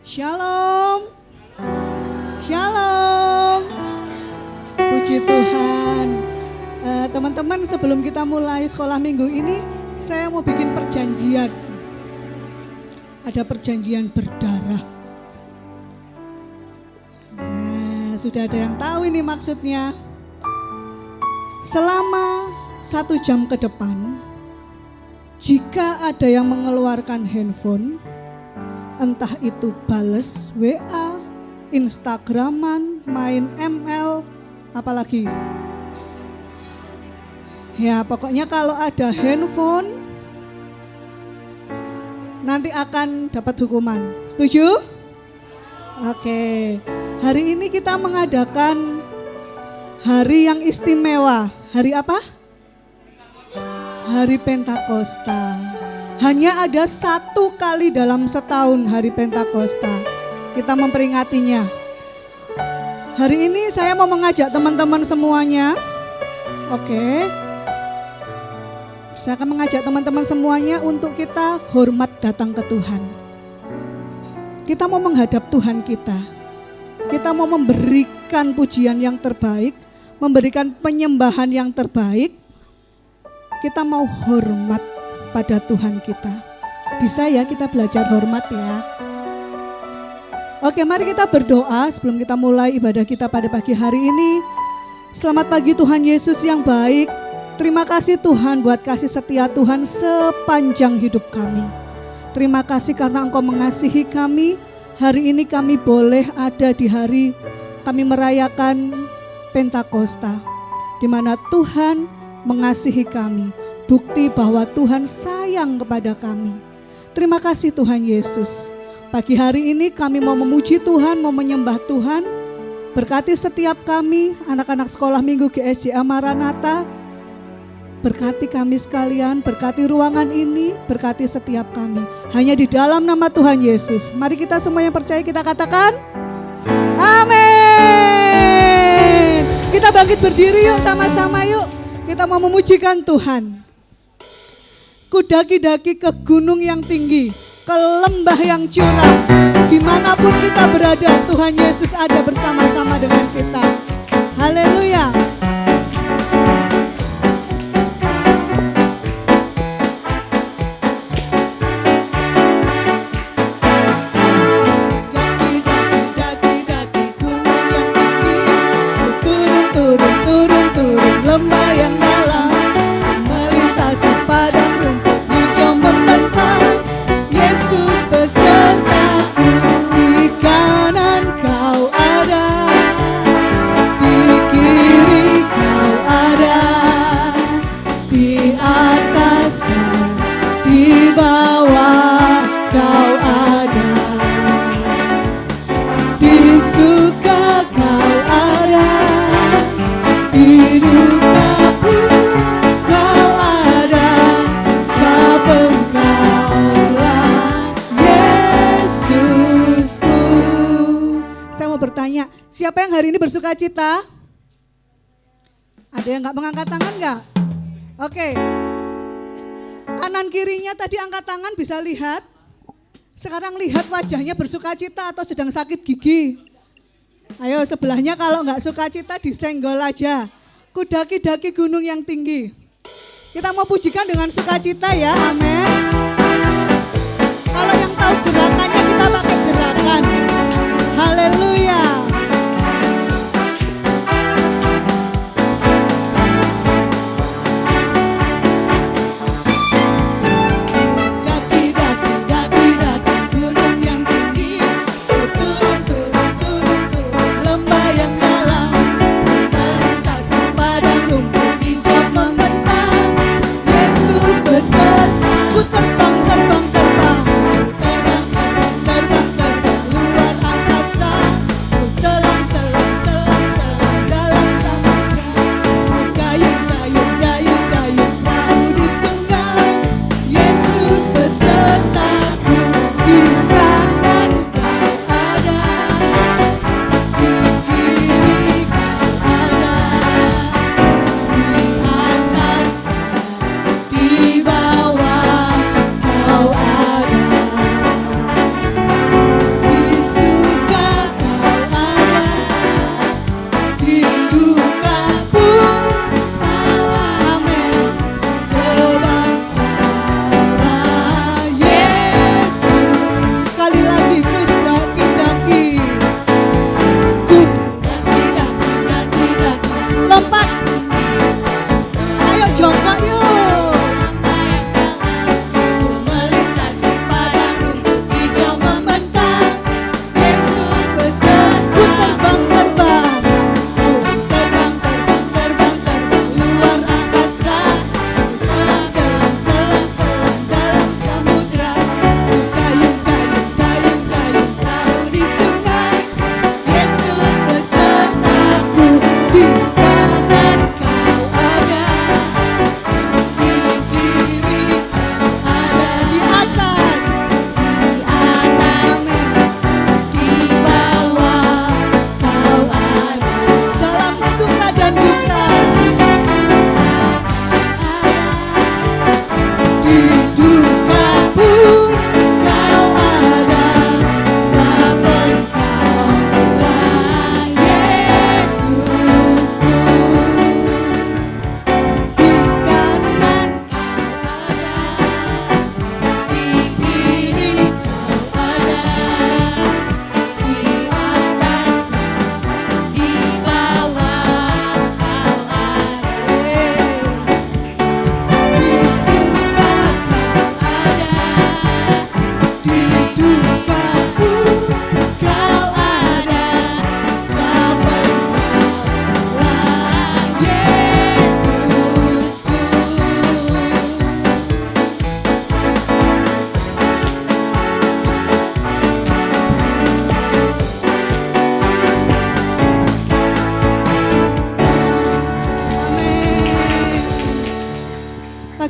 Shalom. Shalom. Puji Tuhan. Teman-teman, sebelum kita mulai sekolah minggu ini, saya mau bikin perjanjian. Ada perjanjian berdarah. Nah, sudah ada yang tahu ini maksudnya. Selama 1 jam ke depan, jika ada yang mengeluarkan handphone, entah itu bales WA, Instagraman, main ML, apalagi. Ya pokoknya kalau ada handphone, nanti akan dapat hukuman. Setuju? Oke. Hari ini kita mengadakan hari yang istimewa. Hari apa? Hari Pentakosta. Hanya ada 1 kali dalam setahun hari Pentakosta. Kita memperingatinya. Hari ini saya mau mengajak teman-teman semuanya. Oke. Saya akan mengajak teman-teman semuanya untuk kita hormat datang ke Tuhan. Kita mau menghadap Tuhan kita. Kita mau memberikan pujian yang terbaik, memberikan penyembahan yang terbaik. Kita mau hormat pada Tuhan kita. Bisa ya kita belajar hormat ya. Oke, mari kita berdoa sebelum kita mulai ibadah kita pada pagi hari ini. Selamat pagi Tuhan Yesus yang baik. Terima kasih Tuhan buat kasih setia Tuhan sepanjang hidup kami. Terima kasih karena Engkau mengasihi kami. Hari ini kami boleh ada di hari kami merayakan Pentakosta, di mana Tuhan mengasihi kami. Bukti bahwa Tuhan sayang kepada kami. Terima kasih Tuhan Yesus. Pagi hari ini kami mau memuji Tuhan, mau menyembah Tuhan. Berkati setiap kami, anak-anak sekolah minggu GSJA Maranatha. Berkati kami sekalian, berkati ruangan ini, berkati setiap kami. Hanya di dalam nama Tuhan Yesus. Mari kita semua yang percaya kita katakan amin. Kita bangkit berdiri yuk, sama-sama yuk. Kita mau memujikan Tuhan. Ku daki-daki ke gunung yang tinggi, ke lembah yang curam. Dimanapun kita berada, Tuhan Yesus ada bersama-sama dengan kita. Haleluya. Daki-daki gunung yang tinggi, turun lembah yang dalam, melintasi padang rumput hijau membentang. Yesus besertaku, di kanan kau ada, di kiri kau ada, di atas kau, di bawah kau ada, di suka kau ada, di duka pun kau ada, sebab Engkaulah Yesusku. Saya mau bertanya, siapa yang hari ini bersuka cita? Ada yang gak mengangkat tangan gak? Oke. Kanan kirinya tadi angkat tangan, bisa lihat. Sekarang lihat wajahnya bersuka cita atau sedang sakit gigi. Ayo sebelahnya kalau gak suka cita disenggol aja. Ku daki-daki gunung yang tinggi. Kita mau pujikan dengan sukacita ya, amin. Kalau yang tahu gerakannya kita pakai gerakan. Haleluya. Daki-daki gunung yang tinggi, turun lembah yang dalam, melintasi padang rumput hijau membentang. Yesus beserta, ku terbang luar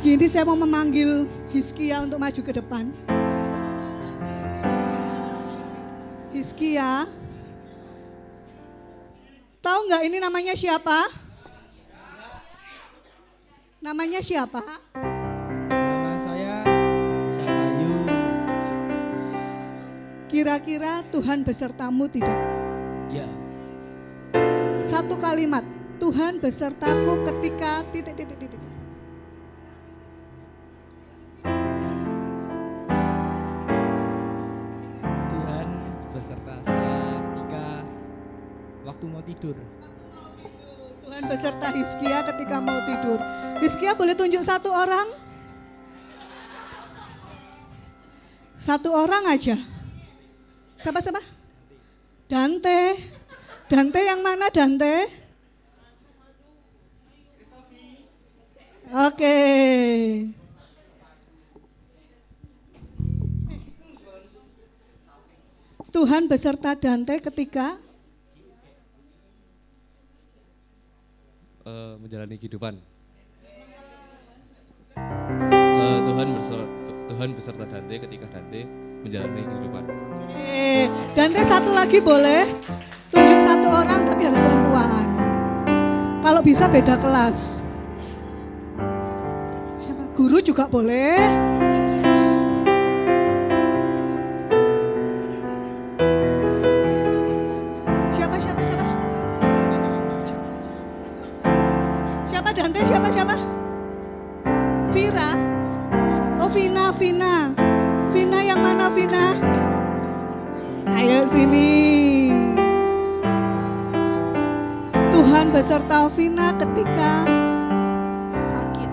pagi ini saya mau memanggil Hizkia untuk maju ke depan. Hizkia, tahu nggak ini namanya siapa? Namanya siapa? Nama saya Sahayu. Kira-kira Tuhan besertamu tidak? Ya. Satu kalimat, Tuhan besertaku ketika titik. Tuhan beserta saya ketika waktu mau tidur. Tuhan beserta Hizkia ketika mau tidur. Hizkia boleh tunjuk satu orang? Satu orang aja. Siapa? Dante. Dante yang mana Dante? Oke. Tuhan beserta Dante ketika menjalani kehidupan. Tuhan beserta Dante ketika Dante menjalani kehidupan. Dante satu lagi boleh? Tunjuk satu orang tapi harus perempuan. Kalau bisa beda kelas. Siapa? Guru juga boleh. Siapa? Siapa Dante? Siapa? Vira. Oh Vina. Vina yang mana Vina? Ayo sini. Tuhan beserta Vina ketika sakit.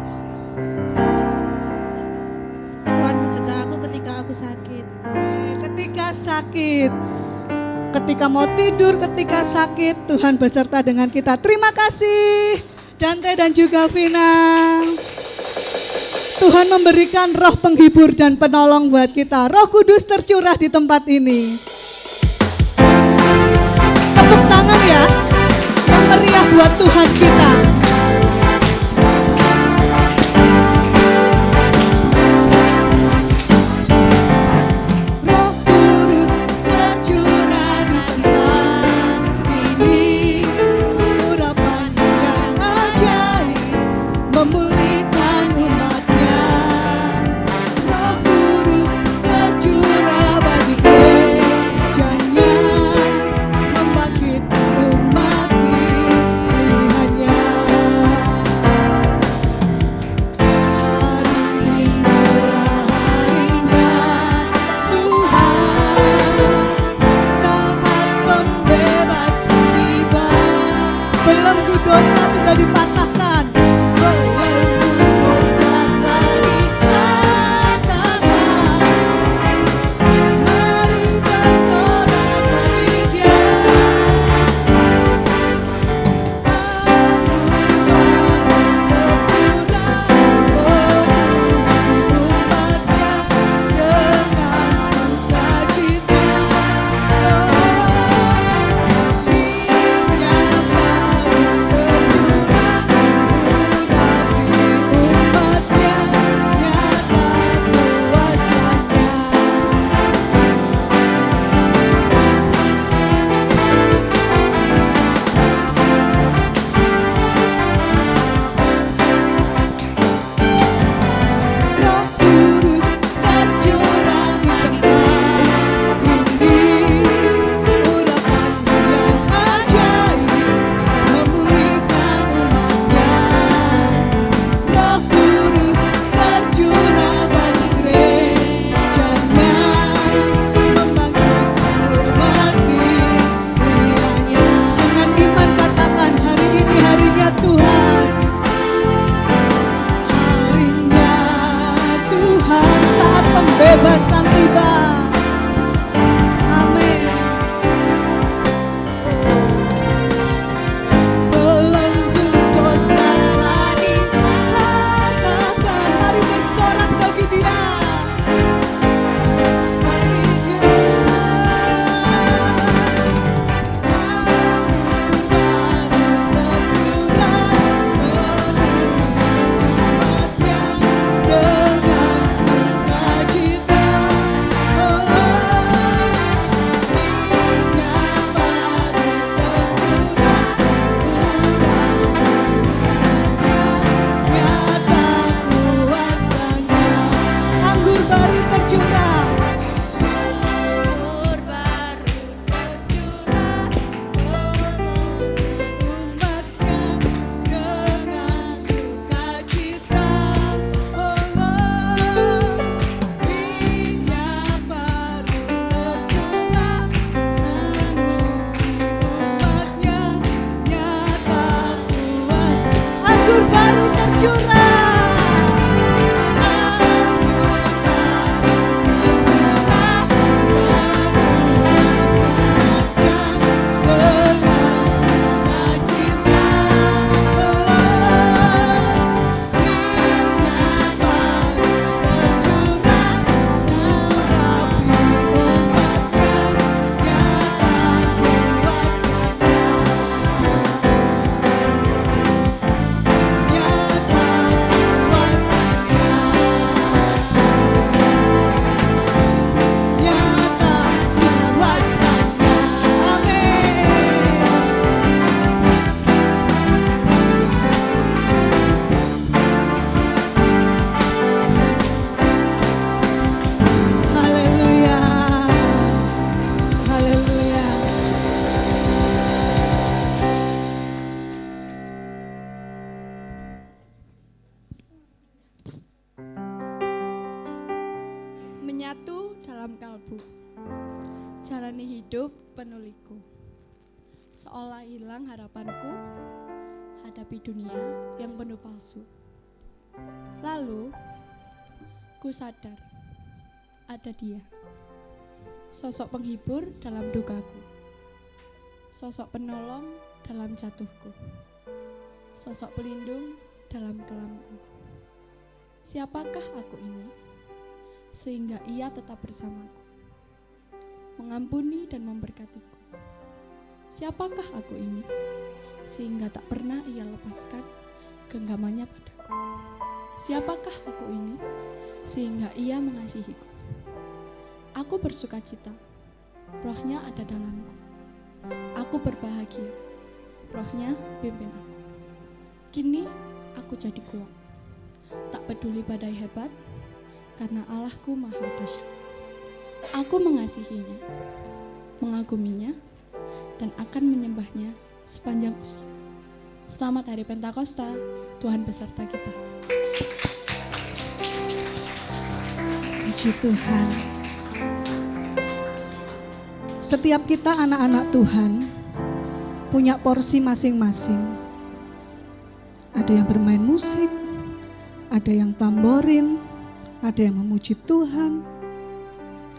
Tuhan beserta aku ketika aku sakit. Ketika sakit. Ketika mau tidur, ketika sakit, Tuhan beserta dengan kita. Terima kasih Dante dan juga Vina. Tuhan memberikan roh penghibur dan penolong buat kita. Roh Kudus tercurah di tempat ini. Tepuk tangan ya, yang meriah buat Tuhan kita. Roh Kudus tercurah di tempat ini. Urapan yang ajaib memulihkan umatnya. Roh Kudus tercurah bagi gerejanya, membangkitkan umat pilihannya. Hari inilah harinya Tuhan, saat pembebasan tiba. Belenggu dosa sudah dipatahkan. Belenggu dosa telah dipatahkan. Mari bersorak bagi Dia. Roh Kudus tercurah di tempat ini. Urapan yang ajaib memulihkan umatnya. Roh Kudus tercurah bagi gerejanya, membangkitkan umat pilihannya. Dengan iman katakan, hari ini harinya Tuhan. Harinya Tuhan, saat pembebasan tiba. Amin. Belenggu dosa telah dipatahkan. Mari bersorak bagi Dia. Bagi Dia. Amin. dalam kalbu. Jalani hidup penuh liku. Seolah hilang harapanku hadapi dunia yang penuh palsu. Lalu, ku sadar ada dia. Sosok penghibur dalam dukaku. Sosok penolong dalam jatuhku. Sosok pelindung dalam kelamku. Siapakah aku ini? Sehingga ia tetap bersamaku, mengampuni dan memberkatiku. Siapakah aku ini? Sehingga tak pernah ia lepaskan genggamannya padaku. Siapakah aku ini? Sehingga ia mengasihiku. Aku bersukacita, rohnya ada dalamku. Aku berbahagia, rohnya pimpin aku. Kini aku jadi kuat, tak peduli badai hebat, karena Allahku maha dahsyat. Aku mengasihinya, mengaguminya, dan akan menyembahnya sepanjang usia. Selamat Hari Pentakosta, Tuhan beserta kita. Puji Tuhan. Setiap kita anak-anak Tuhan punya porsi masing-masing. Ada yang bermain musik, ada yang tamborin, ada yang memuji Tuhan.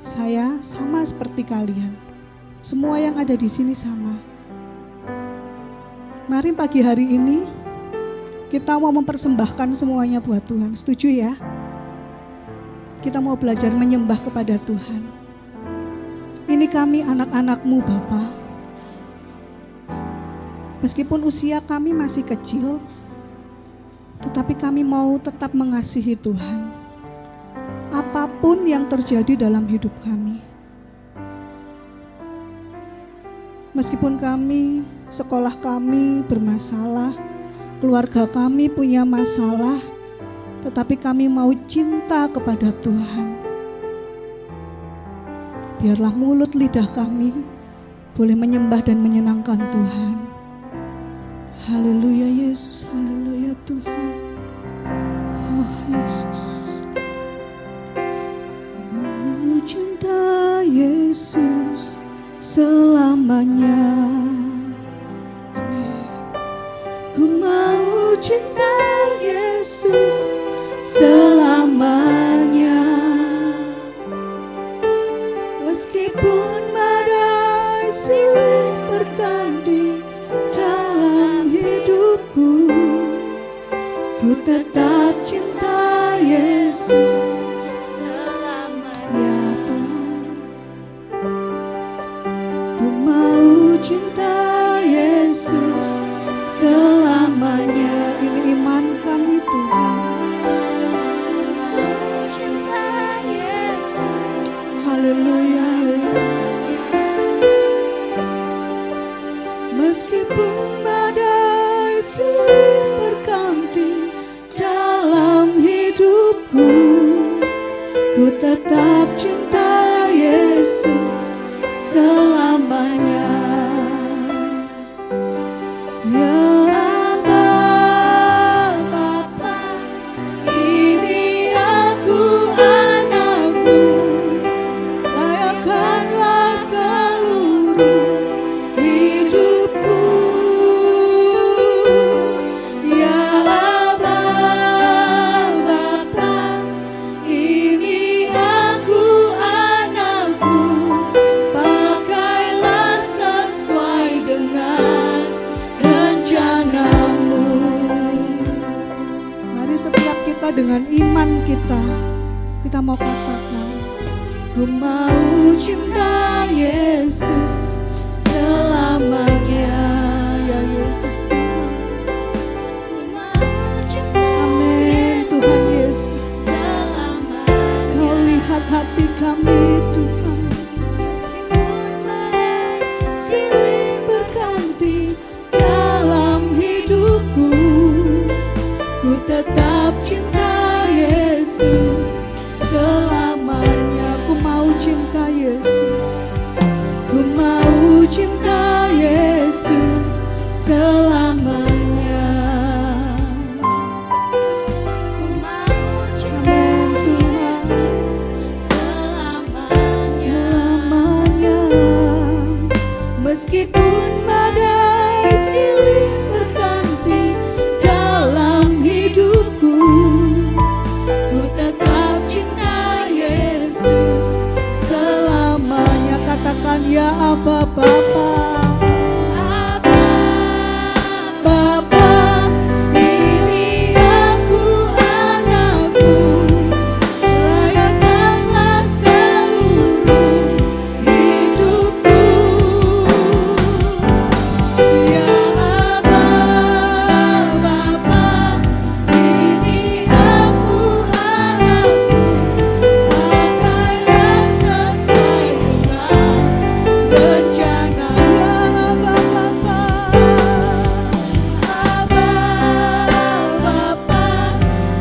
Saya sama seperti kalian. Semua yang ada di sini sama. Mari pagi hari ini kita mau mempersembahkan semuanya buat Tuhan. Setuju ya? Kita mau belajar menyembah kepada Tuhan. Ini kami anak-anak-Mu Bapa. Meskipun usia kami masih kecil, tetapi kami mau tetap mengasihi Tuhan. Apapun yang terjadi dalam hidup kami. Meskipun kami, sekolah kami bermasalah, keluarga kami punya masalah, tetapi kami mau cinta kepada Tuhan. Biarlah mulut lidah kami boleh menyembah dan menyenangkan Tuhan. Haleluya Yesus, haleluya Tuhan. Oh Yesus. Mau cinta Yesus selamanya. Amin. Ku mau cinta Yesus selamanya. Meskipun badai silih berganti dalam hidupku, ku tetap cinta Yesus selamanya. Ya Tuhan, ku mau cinta Yesus selamanya. Ini iman kami Tuhan. Haleluya Yesus. Meskipun badai silih berganti dalam hidupku, ku tetap cinta Yesus selamanya. Ya Bapa, ini aku anakmu. Layakkanlah seluruh hidupku. Ya Bapa, ini aku anakmu. Pakailah sesuai dengan rencanamu. Mari setiap kita dengan iman kita mau katakan, ku mau cinta Yesus selamanya. Ya Yesus Tuhan. Ku mau cinta Tuhan Yesus selamanya. Kau lihat hati kami Tuhan. Meskipun badai silih berganti dalam hidupku, ku tetap cinta Yesus selamanya. Ku mau cinta Yesus. Ku mau cinta Yesus Tuhan, ya Aba Bapa. Bapa, ini aku anakmu, layakkanlah seluruh hidupku. Ya Aba Bapa, ini aku anakmu, pakailah sesuai dengan rencana. Ya Aba Bapa, Aba Bapa,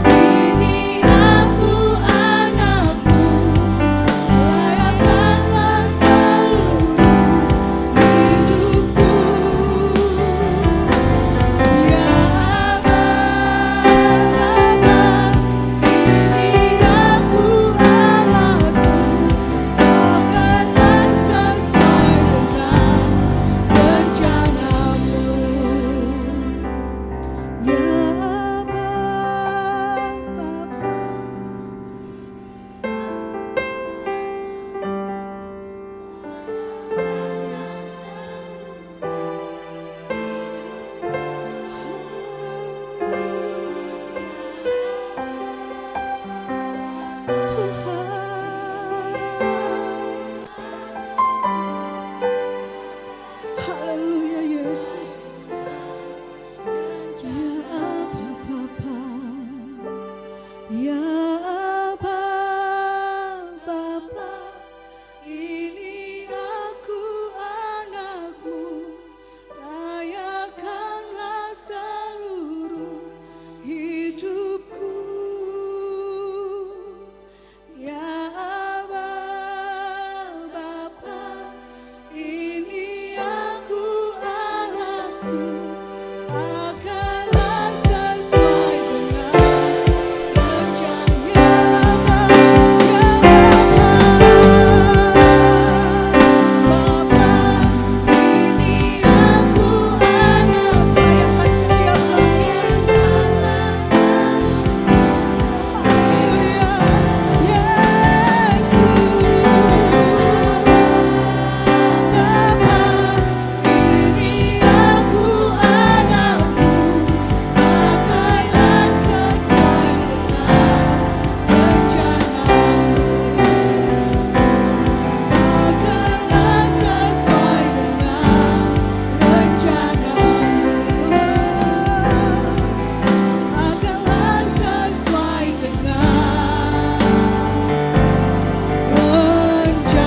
ini aku anakmu, layakkanlah seluruh hidupku. Ya Aba Bapa, ini aku anakmu, pakailah sesuai dengan rencanamu. Ya Aba Bapa. Haleluya Yesus. Ya Aba Bapa, ya Aba Bapa, ini aku anakmu, layakkanlah seluruh hidupku. Ya Aba Bapa, ini aku anakmu, pakailah sesuai dengan rencana. Ya Aba, ya Aba Bapa, ini aku anak, layakkan setiap layakkanlah seluruh. Haleluya, Yesus. Bapa, ini aku anakmu, pakailah sesuai dengan rencanamu. Pakailah sesuai dengan rencanamu. Pakailah sesuai dengan rencanamu.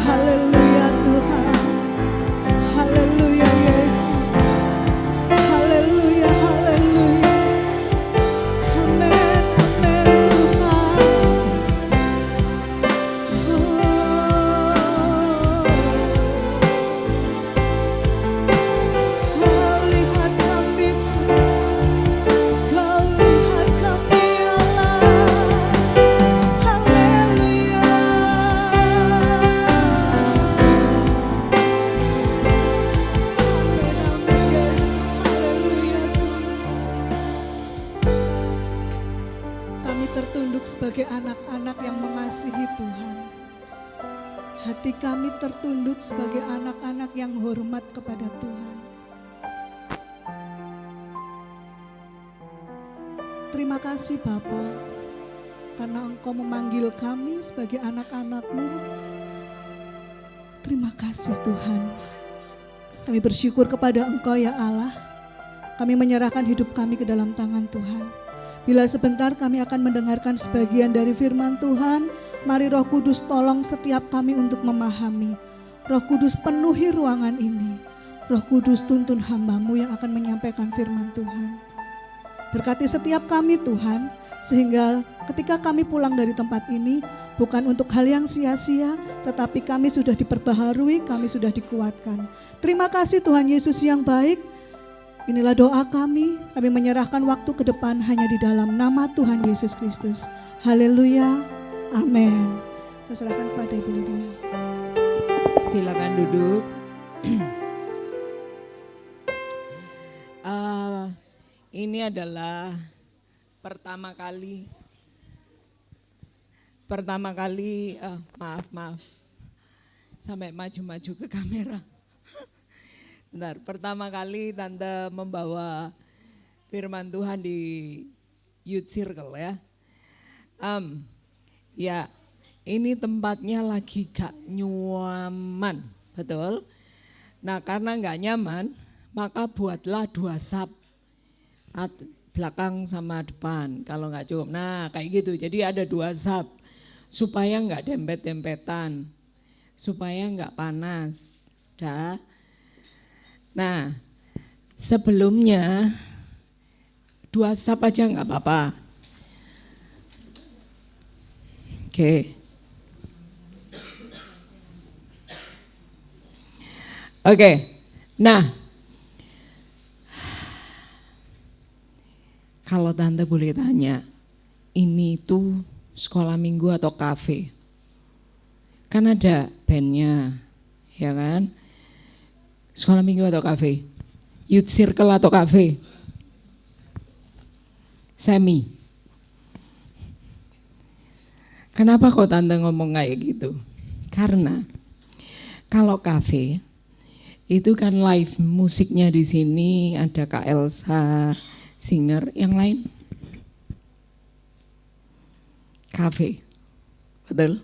Haleluya Tuhan, haleluya Yesus, haleluya, haleluya, amin, amin Tuhan. Kau lihat kami, Kau lihat kami Allah. Haleluya. Amin, amin Yesus. Haleluya. Kami tertunduk sebagai anak-anak yang mengasihi Tuhan. Hati kami tertunduk sebagai anak-anak yang hormat kepada Tuhan. Terima kasih Bapa, karena Engkau memanggil kami sebagai anak-anak-Mu. Terima kasih Tuhan. Kami bersyukur kepada Engkau ya Allah. Kami menyerahkan hidup kami ke dalam tangan Tuhan. Bila sebentar kami akan mendengarkan sebagian dari firman Tuhan, mari Roh Kudus tolong setiap kami untuk memahami. Roh Kudus penuhi ruangan ini. Roh Kudus tuntun hamba-Mu yang akan menyampaikan firman Tuhan. Berkati setiap kami Tuhan, sehingga ketika kami pulang dari tempat ini, bukan untuk hal yang sia-sia, tetapi kami sudah diperbaharui, kami sudah dikuatkan. Terima kasih Tuhan Yesus yang baik. Inilah doa kami menyerahkan waktu ke depan hanya di dalam nama Tuhan Yesus Kristus. Haleluya, amin. Saya serahkan kepada Ibu Lydia. Silakan duduk. Ini adalah pertama kali pertama kali, maaf, sampai maju-maju ke kamera. Bentar, pertama kali Tante membawa firman Tuhan di Youth Circle ya. Ya, ini tempatnya lagi gak nyaman, betul? Nah karena gak nyaman, maka buatlah 2 sub. Belakang sama depan, kalau gak cukup. Nah kayak gitu, jadi ada 2 sub. Supaya gak dempet-dempetan, supaya gak panas. Dah. Nah sebelumnya 2 sub aja gak apa-apa. Oke. Oke, nah kalau Tante boleh tanya, ini tuh sekolah minggu atau kafe? Kan ada bandnya, ya kan? Sekolah minggu atau kafe? Youth Circle atau kafe? Semi. Kenapa kok Tante ngomong kayak gitu? Karena kalau kafe itu kan live musiknya di sini, ada Kak Elsa, singer, yang lain kafe, betul?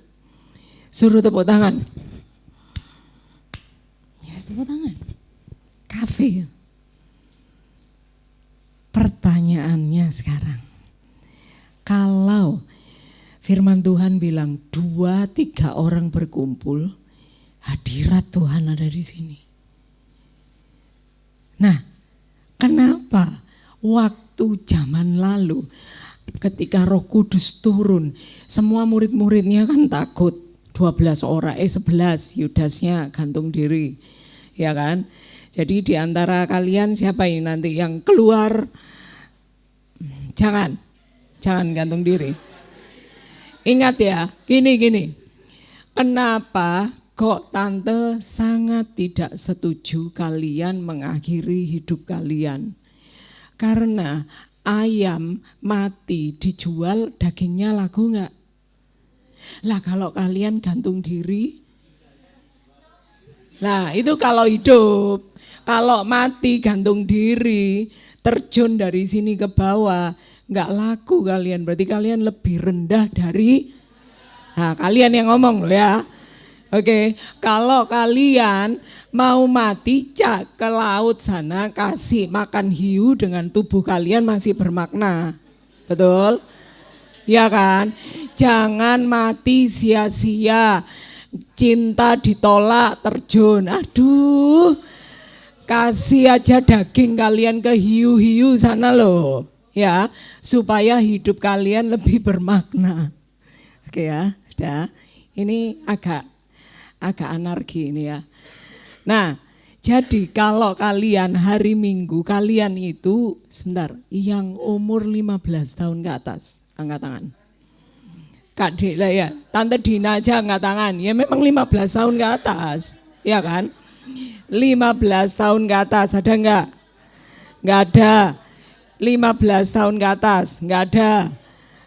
Suruh tepuk tangan. Ya tepuk tangan. Kafe. Pertanyaannya sekarang, kalau firman Tuhan bilang 2-3 orang berkumpul, hadirat Tuhan ada di sini. Nah, kenapa waktu zaman lalu ketika Roh Kudus turun, semua murid-muridnya kan takut, 11 orang, 11, Yudasnya gantung diri, ya kan? Jadi di antara kalian siapa ini nanti yang keluar? Jangan gantung diri. Ingat ya, gini. Kenapa kok Tante sangat tidak setuju kalian mengakhiri hidup kalian? Karena ayam mati dijual, dagingnya laku enggak? Lah kalau kalian gantung diri, nah itu kalau hidup. Kalau mati gantung diri, terjun dari sini ke bawah, enggak laku kalian. Berarti kalian lebih rendah dari, nah kalian yang ngomong loh ya. Oke, kalau kalian mau mati, cak ke laut sana, kasih makan hiu dengan tubuh kalian masih bermakna. Betul? Ya kan? Jangan mati sia-sia. Cinta ditolak, terjun. Aduh, kasih aja daging kalian ke hiu-hiu sana loh. Ya, supaya hidup kalian lebih bermakna. Oke ya, udah. Ini agak anarki ini ya. Nah, jadi kalau kalian hari Minggu, kalian itu, sebentar, yang umur 15 tahun ke atas, angkat tangan. Kak Dela ya, Tante Dina aja angkat tangan, ya memang 15 tahun ke atas, ya kan? 15 tahun ke atas, ada enggak? Enggak ada. 15 tahun ke atas, enggak ada.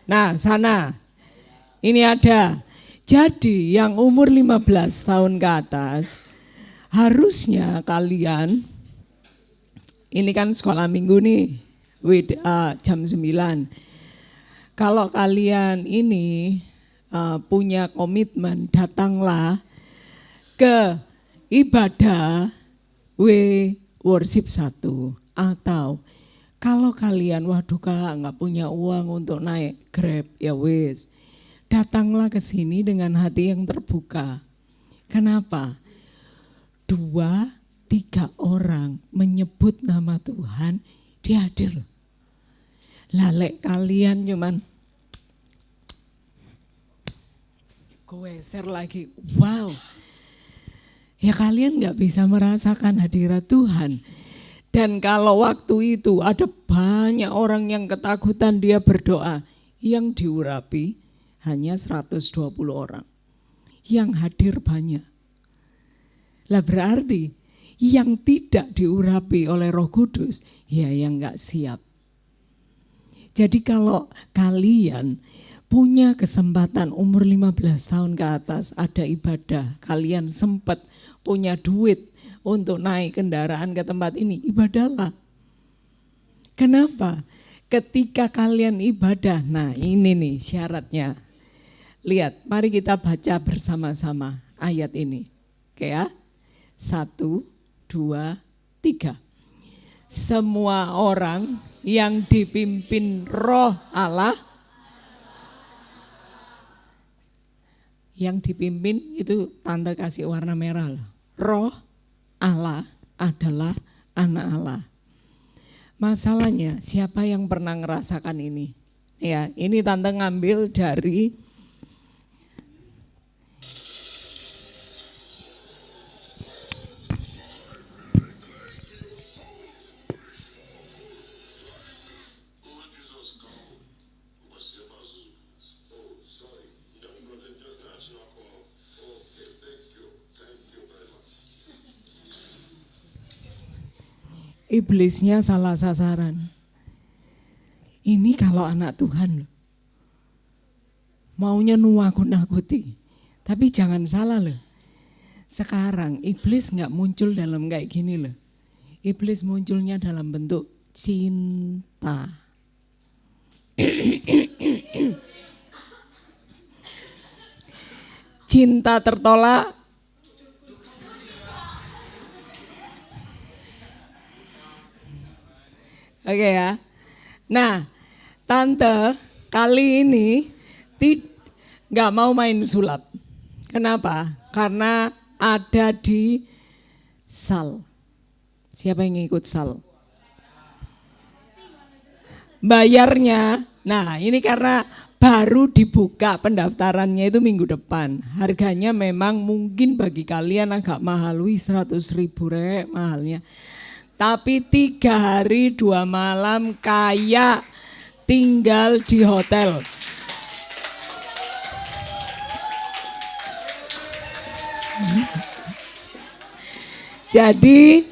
Nah, sana, ini ada. Jadi yang umur 15 tahun ke atas, harusnya kalian, ini kan sekolah minggu nih, jam 9. Kalau kalian ini punya komitmen, datanglah ke ibadah worship 1. Atau kalau kalian, waduh Kak gak punya uang untuk naik Grab, ya wis, datanglah ke sini dengan hati yang terbuka. Kenapa? 2-3 orang menyebut nama Tuhan, dia hadir. Lalek kalian cuman geser lagi, wow. Ya kalian gak bisa merasakan hadirat Tuhan. Dan kalau waktu itu ada banyak orang yang ketakutan, dia berdoa, yang diurapi hanya 120 orang, yang hadir banyak. Lah berarti yang tidak diurapi oleh Roh Kudus, ya yang gak siap. Jadi kalau kalian punya kesempatan umur 15 tahun ke atas ada ibadah, kalian sempat punya duit untuk naik kendaraan ke tempat ini, ibadahlah. Kenapa? Ketika kalian ibadah, nah ini nih syaratnya. Lihat, mari kita baca bersama-sama ayat ini. Oke ya, 1, 2, 3. Semua orang yang dipimpin Roh Allah, yang dipimpin itu tanda kasih warna merah lah. Roh Allah adalah anak Allah. Masalahnya siapa yang pernah ngerasakan ini? Ya, ini tante ngambil dari iblisnya salah sasaran. Ini kalau anak Tuhan loh. Maunya nuakut-nakuti. Tapi jangan salah loh. Sekarang iblis gak muncul dalam kayak gini loh. Iblis munculnya dalam bentuk cinta. Cinta tertolak. Oke ya. Nah, tante kali ini nggak mau main sulap. Kenapa? Karena ada di sal. Siapa yang ikut sal? Bayarnya, nah ini karena baru dibuka pendaftarannya itu minggu depan. Harganya memang mungkin bagi kalian agak mahal, 100.000 mahalnya. Tapi 3 hari 2 malam kayak tinggal di hotel. Jadi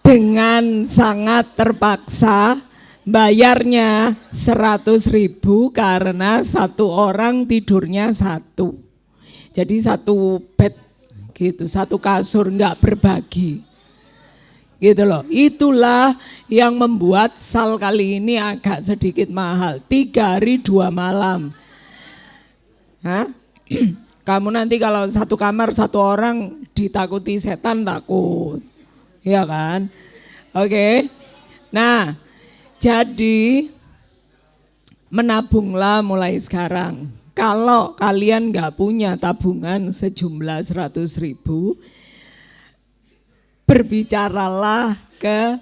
dengan sangat terpaksa bayarnya 100.000 karena satu orang tidurnya satu. Jadi satu bed gitu, satu kasur, nggak berbagi. Gitu loh, itulah yang membuat sal kali ini agak sedikit mahal. 3 hari 2 malam. Hah? Kamu nanti kalau satu kamar satu orang ditakuti setan takut. Ya kan? Oke. Nah, jadi menabunglah mulai sekarang. Kalau kalian gak punya tabungan sejumlah 100.000, berbicaralah ke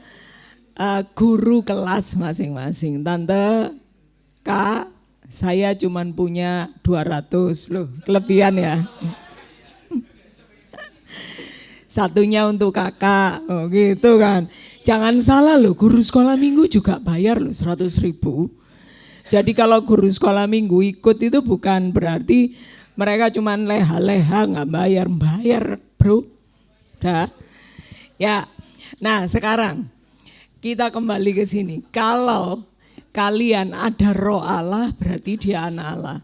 guru kelas masing-masing. Tante, Kak, saya cuman punya 200 loh, kelebihan ya. Satunya untuk kakak, oh gitu kan. Jangan salah loh, guru sekolah minggu juga bayar loh 100.000. Jadi kalau guru sekolah minggu ikut itu bukan berarti mereka cuman leha-leha nggak bayar bro. Dah. Ya, nah sekarang kita kembali ke sini. Kalau kalian ada Roh Allah berarti dia anak Allah.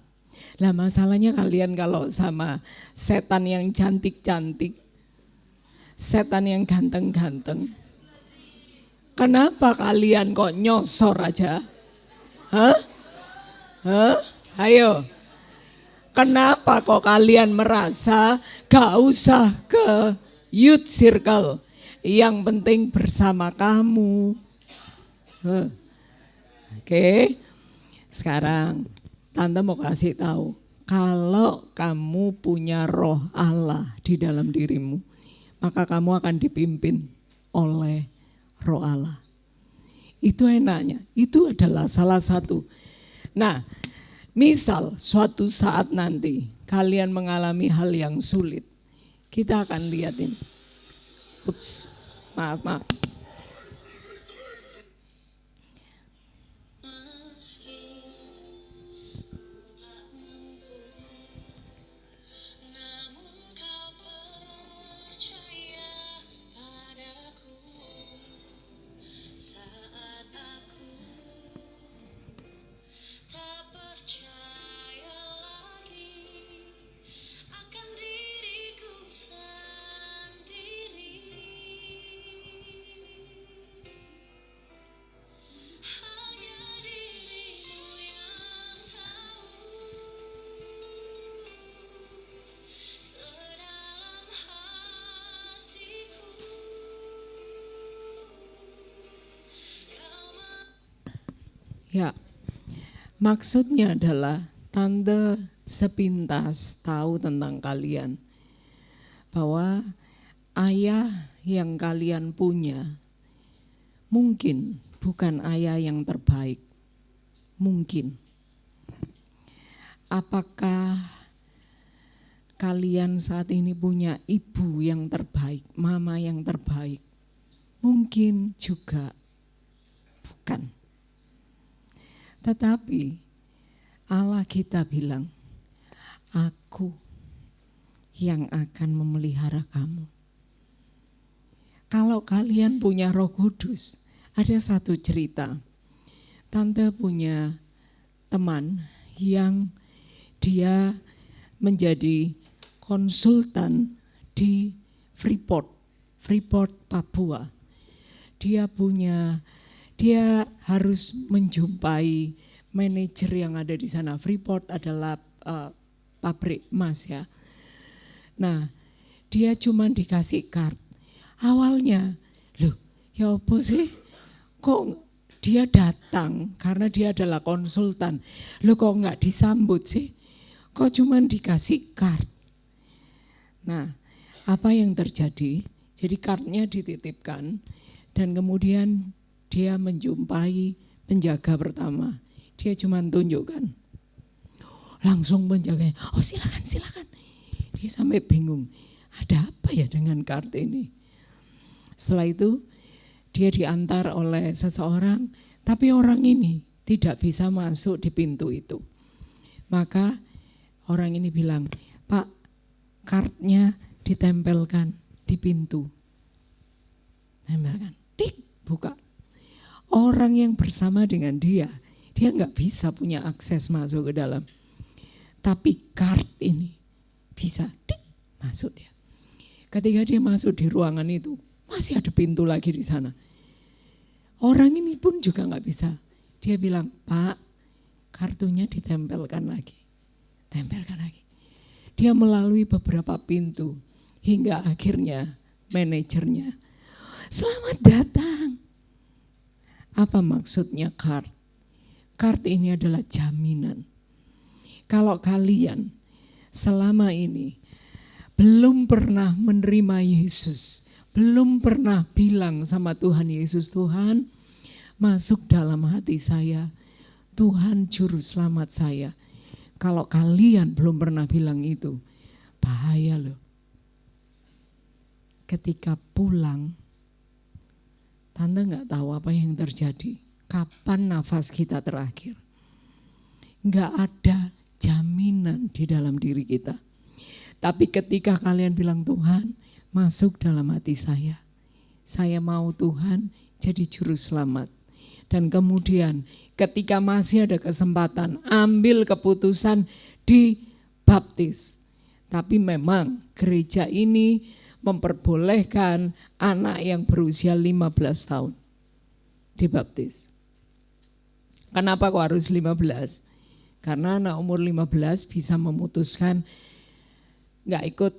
Lah masalahnya kalian kalau sama setan yang cantik-cantik, setan yang ganteng-ganteng, kenapa kalian kok nyosor aja? Hah? Ayo. Kenapa kok kalian merasa gak usah ke youth circle? Yang penting bersama kamu. Oke. Sekarang Tante mau kasih tahu, kalau kamu punya Roh Allah di dalam dirimu, maka kamu akan dipimpin oleh Roh Allah. Itu enaknya, itu adalah salah satu. Nah, misal suatu saat nanti kalian mengalami hal yang sulit, kita akan lihat ini. Ups, maaf. Ya, maksudnya adalah tante sepintas tahu tentang kalian bahwa ayah yang kalian punya mungkin bukan ayah yang terbaik. Mungkin. Apakah kalian saat ini punya ibu yang terbaik, mama yang terbaik? Mungkin juga bukan. Tetapi Allah kita bilang, aku yang akan memelihara kamu. Kalau kalian punya Roh Kudus, ada satu cerita. Tante punya teman yang dia menjadi konsultan di Freeport, Papua. Dia harus menjumpai manajer yang ada di sana. Freeport adalah pabrik emas ya. Nah, dia cuma dikasih card. Awalnya, loh ya apa sih? Kok dia datang karena dia adalah konsultan. Loh kok enggak disambut sih? Kok cuma dikasih card? Nah, apa yang terjadi? Jadi cardnya dititipkan dan kemudian dia menjumpai penjaga pertama. Dia cuma tunjukkan. Langsung penjaganya, oh silakan. Dia sampai bingung, ada apa ya dengan card ini? Setelah itu dia diantar oleh seseorang, tapi orang ini tidak bisa masuk di pintu itu. Maka orang ini bilang, Pak, cardnya ditempelkan di pintu. Tempelkan, buka. Orang yang bersama dengan dia nggak bisa punya akses masuk ke dalam. Tapi card ini bisa, masuk dia. Ketika dia masuk di ruangan itu, masih ada pintu lagi di sana. Orang ini pun juga nggak bisa. Dia bilang, Pak, kartunya ditempelkan lagi. Tempelkan lagi. Dia melalui beberapa pintu hingga akhirnya manajernya, selamat datang. Apa maksudnya card? Card ini adalah jaminan. Kalau kalian selama ini belum pernah menerima Yesus, belum pernah bilang sama Tuhan Yesus, Tuhan masuk dalam hati saya, Tuhan juru selamat saya. Kalau kalian belum pernah bilang itu, bahaya loh. Ketika pulang, Tante gak tahu apa yang terjadi. Kapan nafas kita terakhir? Gak ada jaminan di dalam diri kita. Tapi ketika kalian bilang, Tuhan masuk dalam hati saya mau Tuhan jadi juru selamat. Dan kemudian ketika masih ada kesempatan, ambil keputusan dibaptis. Tapi memang gereja ini memperbolehkan anak yang berusia 15 tahun dibaptis. Kenapa kok harus 15? Karena anak umur 15 bisa memutuskan gak ikut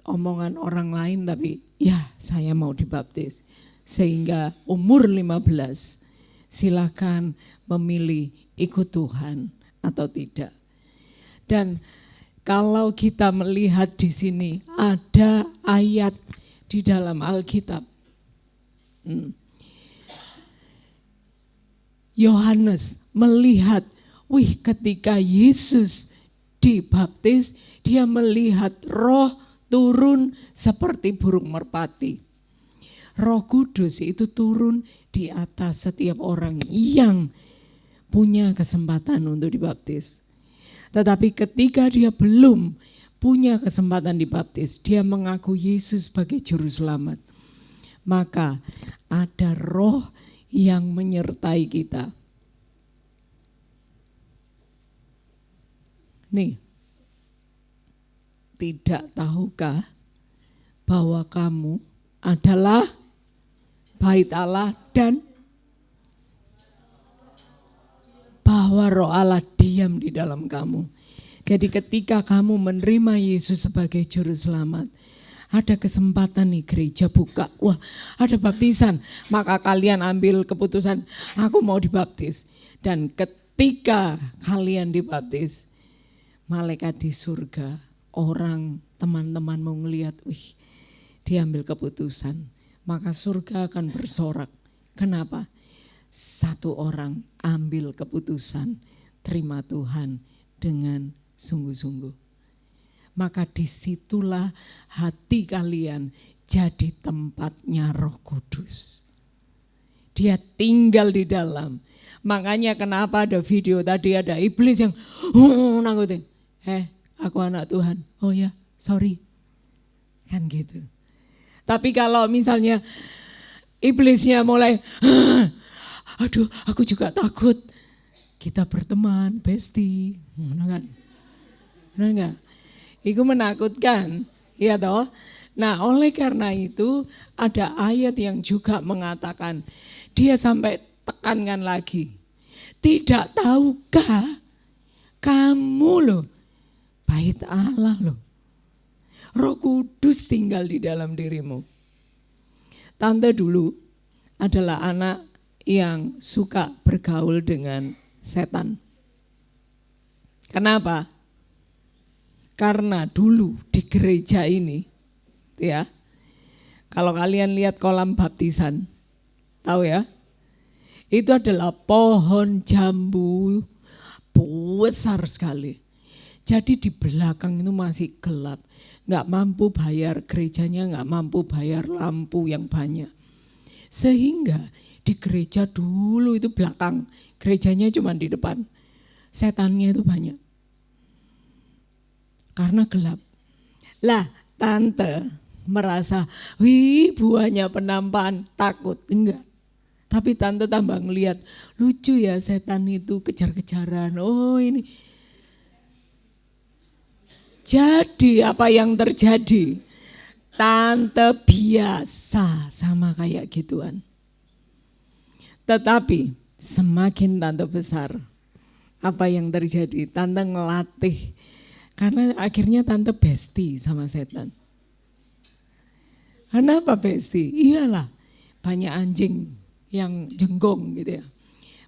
omongan orang lain, tapi ya saya mau dibaptis. Sehingga umur 15 silakan memilih ikut Tuhan atau tidak. Dan kalau kita melihat di sini ada ayat di dalam Alkitab. Yohanes melihat, ketika Yesus dibaptis, dia melihat roh turun seperti burung merpati. Roh Kudus itu turun di atas setiap orang yang punya kesempatan untuk dibaptis. Tetapi ketika dia belum punya kesempatan dibaptis, dia mengaku Yesus sebagai juru selamat. Maka ada roh yang menyertai kita. Nih, tidak tahukah bahwa kamu adalah bait Allah dan bahwa roh Allah diam di dalam kamu. Jadi ketika kamu menerima Yesus sebagai juru selamat, ada kesempatan nih gereja buka, wah ada baptisan, maka kalian ambil keputusan, aku mau dibaptis. Dan ketika kalian dibaptis, malaikat di surga, orang teman-teman mau ngelihat, wih dia ambil keputusan, maka surga akan bersorak. Kenapa? Satu orang ambil keputusan, terima Tuhan dengan sungguh-sungguh. Maka disitulah hati kalian jadi tempatnya Roh Kudus. Dia tinggal di dalam. Makanya kenapa ada video tadi ada iblis yang nangkutin. Aku anak Tuhan. Oh ya, sorry. Kan gitu. Tapi kalau misalnya iblisnya mulai, aduh aku juga takut. Kita berteman, bestie. Benar kan? Benar enggak? Itu menakutkan, ya toh. Nah, oleh karena itu ada ayat yang juga mengatakan, dia sampai tekankan lagi. Tidak tahukah kamu loh, bait Allah loh. Roh Kudus tinggal di dalam dirimu. Tante dulu adalah anak yang suka bergaul dengan setan. Kenapa? Karena dulu di gereja ini, ya, kalau kalian lihat kolam baptisan, tahu ya, itu adalah pohon jambu besar sekali. Jadi di belakang itu masih gelap, nggak mampu bayar gerejanya, nggak mampu bayar lampu yang banyak. Sehingga di gereja dulu itu belakang, gerejanya cuma di depan, setannya itu banyak. Karena gelap. Lah tante merasa, wih buahnya penampakan, takut. Enggak. Tapi tante tambah ngelihat, lucu ya setan itu kejar-kejaran. Oh ini. Jadi apa yang terjadi? Tante biasa sama kayak gituan. Tetapi semakin tante besar, apa yang terjadi? Tante ngelatih. Karena akhirnya tante bestie sama setan. Kenapa bestie? Iyalah banyak anjing yang jenggong gitu ya.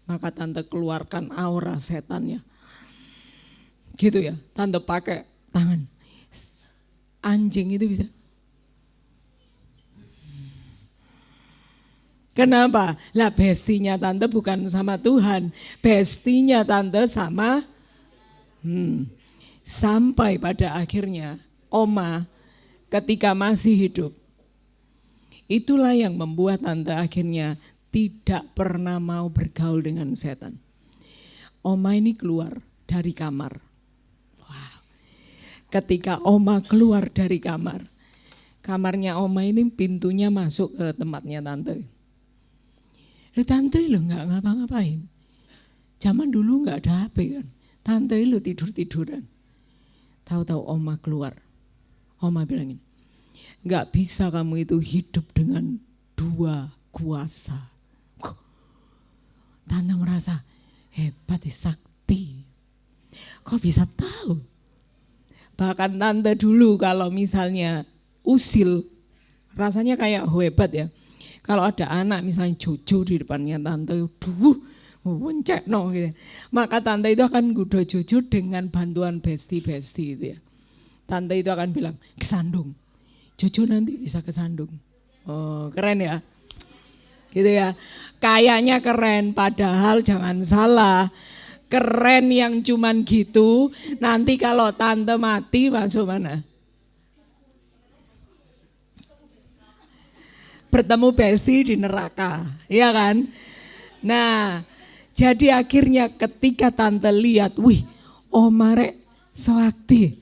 Maka tante keluarkan aura setannya. Gitu ya, tante pakai tangan. Anjing itu bisa. Kenapa? Lah bestinya tante bukan sama Tuhan. Bestinya tante sama sampai pada akhirnya Oma ketika masih hidup, itulah yang membuat tante akhirnya tidak pernah mau bergaul dengan setan. Oma ini keluar dari kamar. Wow. Ketika Oma keluar dari kamar, kamarnya Oma ini pintunya masuk ke tempatnya tante. Tante lo nggak ngapa-ngapain. Zaman dulu nggak ada HP kan. Tante lo tidur-tiduran. Tahu-tahu Oma keluar. Oma bilang ini, gak bisa kamu itu hidup dengan dua kuasa. Tante merasa hebat, sakti. Kok bisa tahu? Bahkan tante dulu kalau misalnya usil, rasanya kayak hebat ya. Kalau ada anak misalnya Jojo di depannya tante, wencek no gitu. Maka tante itu akan gudo Jojo dengan bantuan besti-besti itu ya. Tante itu akan bilang, kesandung. Jojo nanti bisa kesandung. Oh keren ya. Gitu ya. Kayaknya keren, padahal jangan salah. Keren yang cuman gitu, nanti kalau tante mati masuk mana? Bertemu besti di neraka, iya kan? Nah, jadi akhirnya ketika tante lihat, wih, Oma rek sewakti.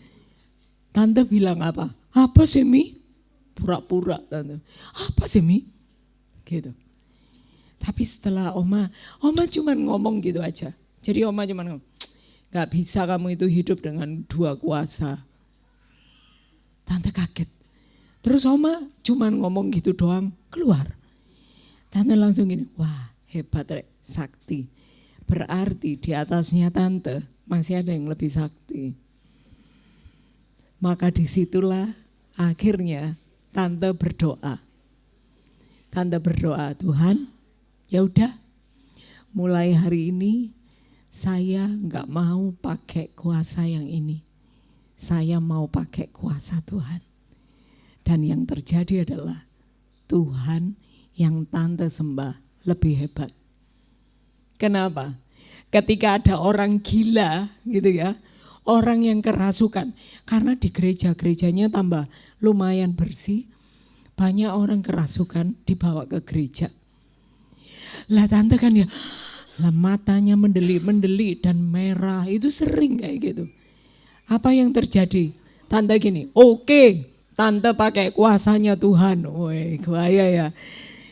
Tante bilang apa? Apa sih Mi? Pura-pura tante. Apa sih Mi? Gitu. Tapi setelah Oma cuma ngomong gitu aja. Jadi Oma cuma ngomong, gak bisa kamu itu hidup dengan dua kuasa. Tante kaget. Terus Oma cuma ngomong gitu doang, keluar. Tante langsung gini, wah hebat rek, sakti. Berarti di atasnya tante masih ada yang lebih sakti. Maka disitulah akhirnya Tante berdoa. Tante berdoa, Tuhan, ya udah, mulai hari ini saya nggak mau pakai kuasa yang ini. Saya mau pakai kuasa Tuhan. Dan yang terjadi adalah Tuhan yang tante sembah lebih hebat. Kenapa? Ketika ada orang gila gitu ya, orang yang kerasukan. Karena di gereja-gerejanya tambah lumayan bersih, banyak orang kerasukan dibawa ke gereja. Lah tante kan ya, lah matanya mendelik-mendelik dan merah, itu sering kayak gitu. Apa yang terjadi? Tante gini, oke, tante pakai kuasanya Tuhan. Woi, bahaya ya.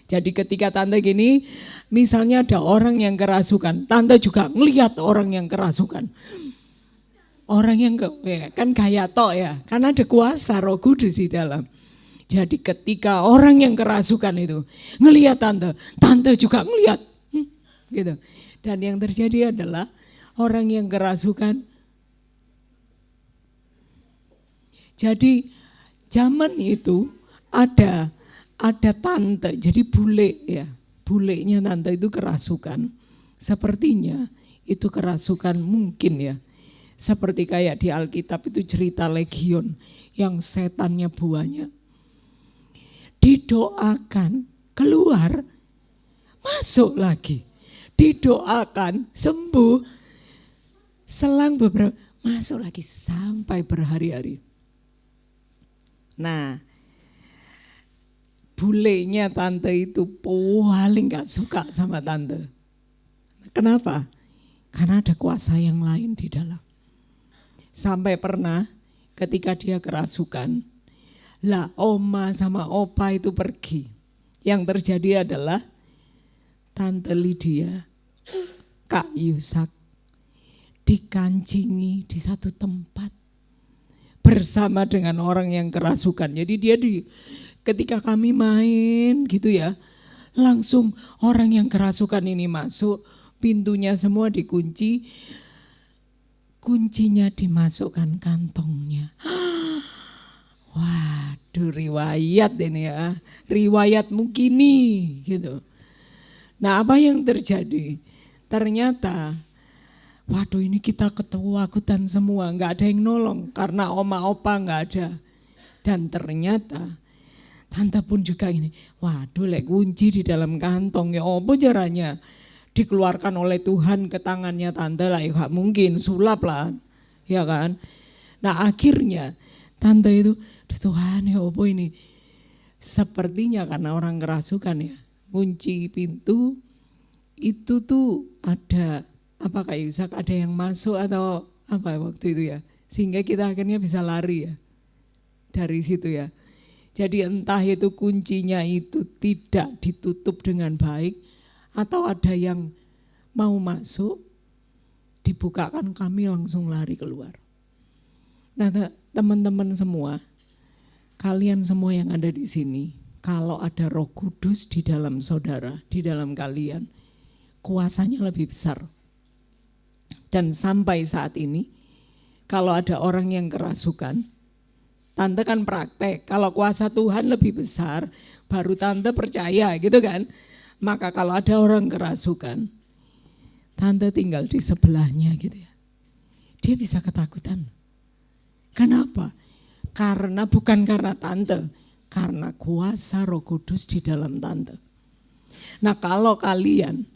Jadi ketika tante gini, misalnya ada orang yang kerasukan, tante juga ngelihat orang yang kerasukan. Orang yang kan gaya tok ya, karena ada kuasa Roh Kudus di dalam. Jadi ketika orang yang kerasukan itu ngelihat tante juga ngelihat, gitu. Dan yang terjadi adalah orang yang kerasukan. Jadi zaman itu ada tante, jadi bule ya, bulenya tante itu kerasukan. Sepertinya itu kerasukan mungkin ya. Seperti kayak di Alkitab itu cerita legion yang setannya banyak. Didoakan keluar, masuk lagi. Didoakan sembuh, selang beberapa, masuk lagi sampai berhari-hari. Nah, bulenya tante itu paling gak suka sama tante. Kenapa? Karena ada kuasa yang lain di dalam. Sampai pernah ketika dia kerasukan, lah oma sama opa itu pergi. Yang terjadi adalah Tante Lydia, Kak Yusak dikancingi di satu tempat bersama dengan orang yang kerasukan. Jadi dia ketika kami main gitu ya, langsung orang yang kerasukan ini masuk, pintunya semua dikunci, kuncinya dimasukkan kantongnya. Waduh, riwayat ini ya, riwayatmu gini gitu. Nah, apa yang terjadi? Ternyata, waduh ini kita ketakutan semua, nggak ada yang nolong karena oma opa nggak ada. Dan ternyata tante pun juga ini, waduh lek kunci di dalam kantong ya apa caranya? Dikeluarkan oleh Tuhan ke tangannya tante lah, ya gak mungkin, sulap lah, ya kan? Nah akhirnya tante itu, Tuhan ya apa ini? Sepertinya karena orang kerasukan ya, kunci pintu itu tuh ada apa kayak Yusak, ada yang masuk atau apa waktu itu ya, sehingga kita akhirnya bisa lari ya dari situ ya. Jadi entah itu kuncinya itu tidak ditutup dengan baik, atau ada yang mau masuk, dibukakan kami langsung lari keluar. Nah teman-teman semua, kalian semua yang ada di sini, kalau ada Roh Kudus di dalam saudara, di dalam kalian, kuasanya lebih besar. Dan sampai saat ini, kalau ada orang yang kerasukan, tante kan praktek, kalau kuasa Tuhan lebih besar, baru tante percaya gitu kan. Maka kalau ada orang kerasukan, tante tinggal di sebelahnya gitu ya. Dia bisa ketakutan. Kenapa? Karena bukan karena tante, karena kuasa Roh Kudus di dalam tante. Nah kalau kalian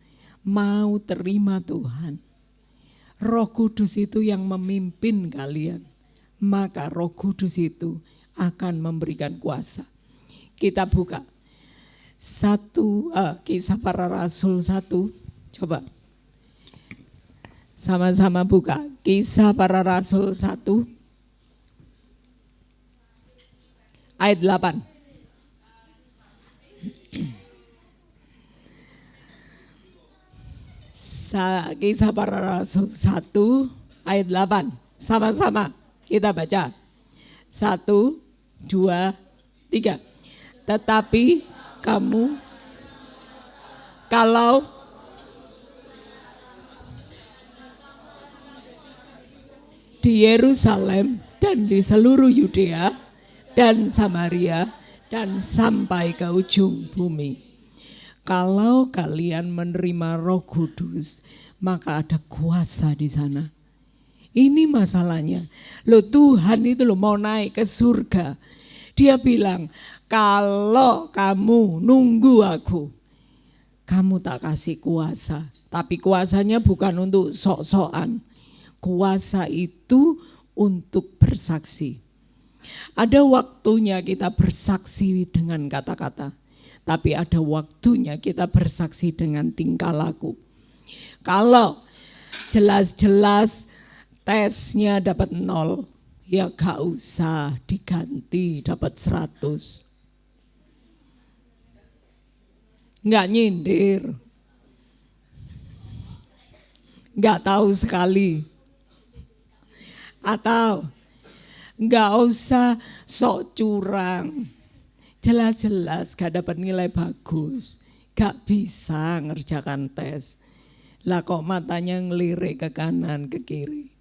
mau terima Tuhan, Roh Kudus itu yang memimpin kalian, maka Roh Kudus itu akan memberikan kuasa. Kita buka Kisah Para Rasul 1, coba sama-sama buka Kisah Para Rasul 1 ayat 8. Kisah Para Rasul 1 ayat 8, sama-sama kita baca. 1, 2, 3. Tetapi kamu kalau di Yerusalem dan di seluruh Yudea dan Samaria dan sampai ke ujung bumi. Kalau kalian menerima Roh Kudus, maka ada kuasa di sana. Ini masalahnya. Loh, Tuhan itu loh mau naik ke surga. Dia bilang, kalau kamu nunggu aku, kamu tak kasih kuasa. Tapi kuasanya bukan untuk sok-sokan. Kuasa itu untuk bersaksi. Ada waktunya kita bersaksi dengan kata-kata. Tapi ada waktunya kita bersaksi dengan tingkah laku. Kalau jelas-jelas tesnya dapat 0, ya gak usah diganti dapat 100. Nggak nyindir, nggak tahu sekali, atau nggak usah sok curang, jelas-jelas gak dapat nilai bagus, gak bisa ngerjakan tes, lah kok matanya ngelirik ke kanan ke kiri.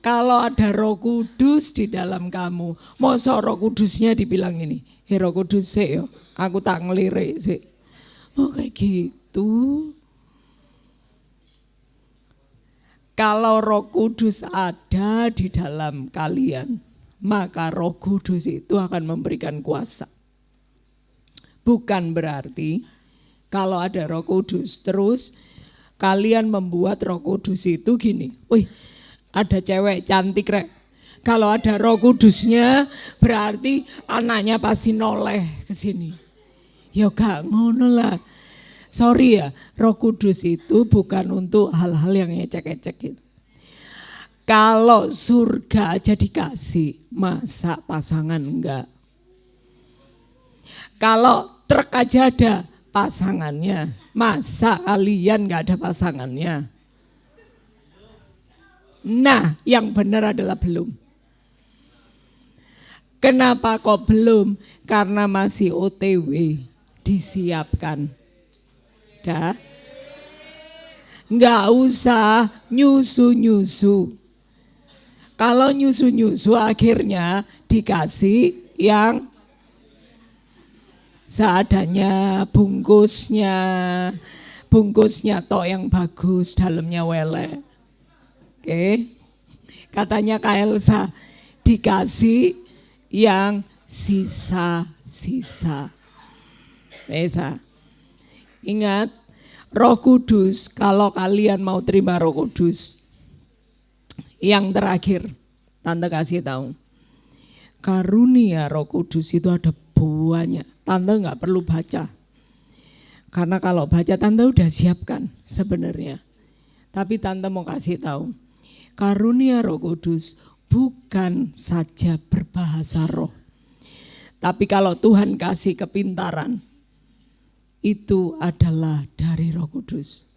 Kalau ada Roh Kudus di dalam kamu, masa Roh Kudusnya dibilang ini, Roh Kudus sih yo, aku tak ngelirik sih. Oh kayak gitu. Kalau Roh Kudus ada di dalam kalian, maka Roh Kudus itu akan memberikan kuasa. Bukan berarti kalau ada Roh Kudus terus kalian membuat Roh Kudus itu gini. Wih, ada cewek cantik rek. Kalau ada Roh Kudusnya berarti anaknya pasti noleh ke sini. Ya gak ngono lah. Sorry ya, Roh Kudus itu bukan untuk hal-hal yang ecek-ecek gitu. Kalau surga aja dikasih, masa pasangan enggak? Kalau truk aja ada pasangannya, masa kalian enggak ada pasangannya? Nah, yang benar adalah belum. Kenapa kok belum? Karena masih OTW, disiapkan. Dah, nggak usah nyusu-nyusu. Kalau nyusu-nyusu akhirnya dikasih yang seadanya, bungkusnya tok yang bagus, dalamnya welek. Oke, katanya Kak Elsa dikasih yang sisa-sisa. Elsa. Ingat, Roh Kudus, kalau kalian mau terima Roh Kudus, yang terakhir, Tante kasih tahu, karunia Roh Kudus itu ada banyak. Tante nggak perlu baca, karena kalau baca Tante udah siapkan sebenarnya. Tapi Tante mau kasih tahu, karunia Roh Kudus bukan saja berbahasa roh, tapi kalau Tuhan kasih kepintaran, itu adalah dari Roh Kudus.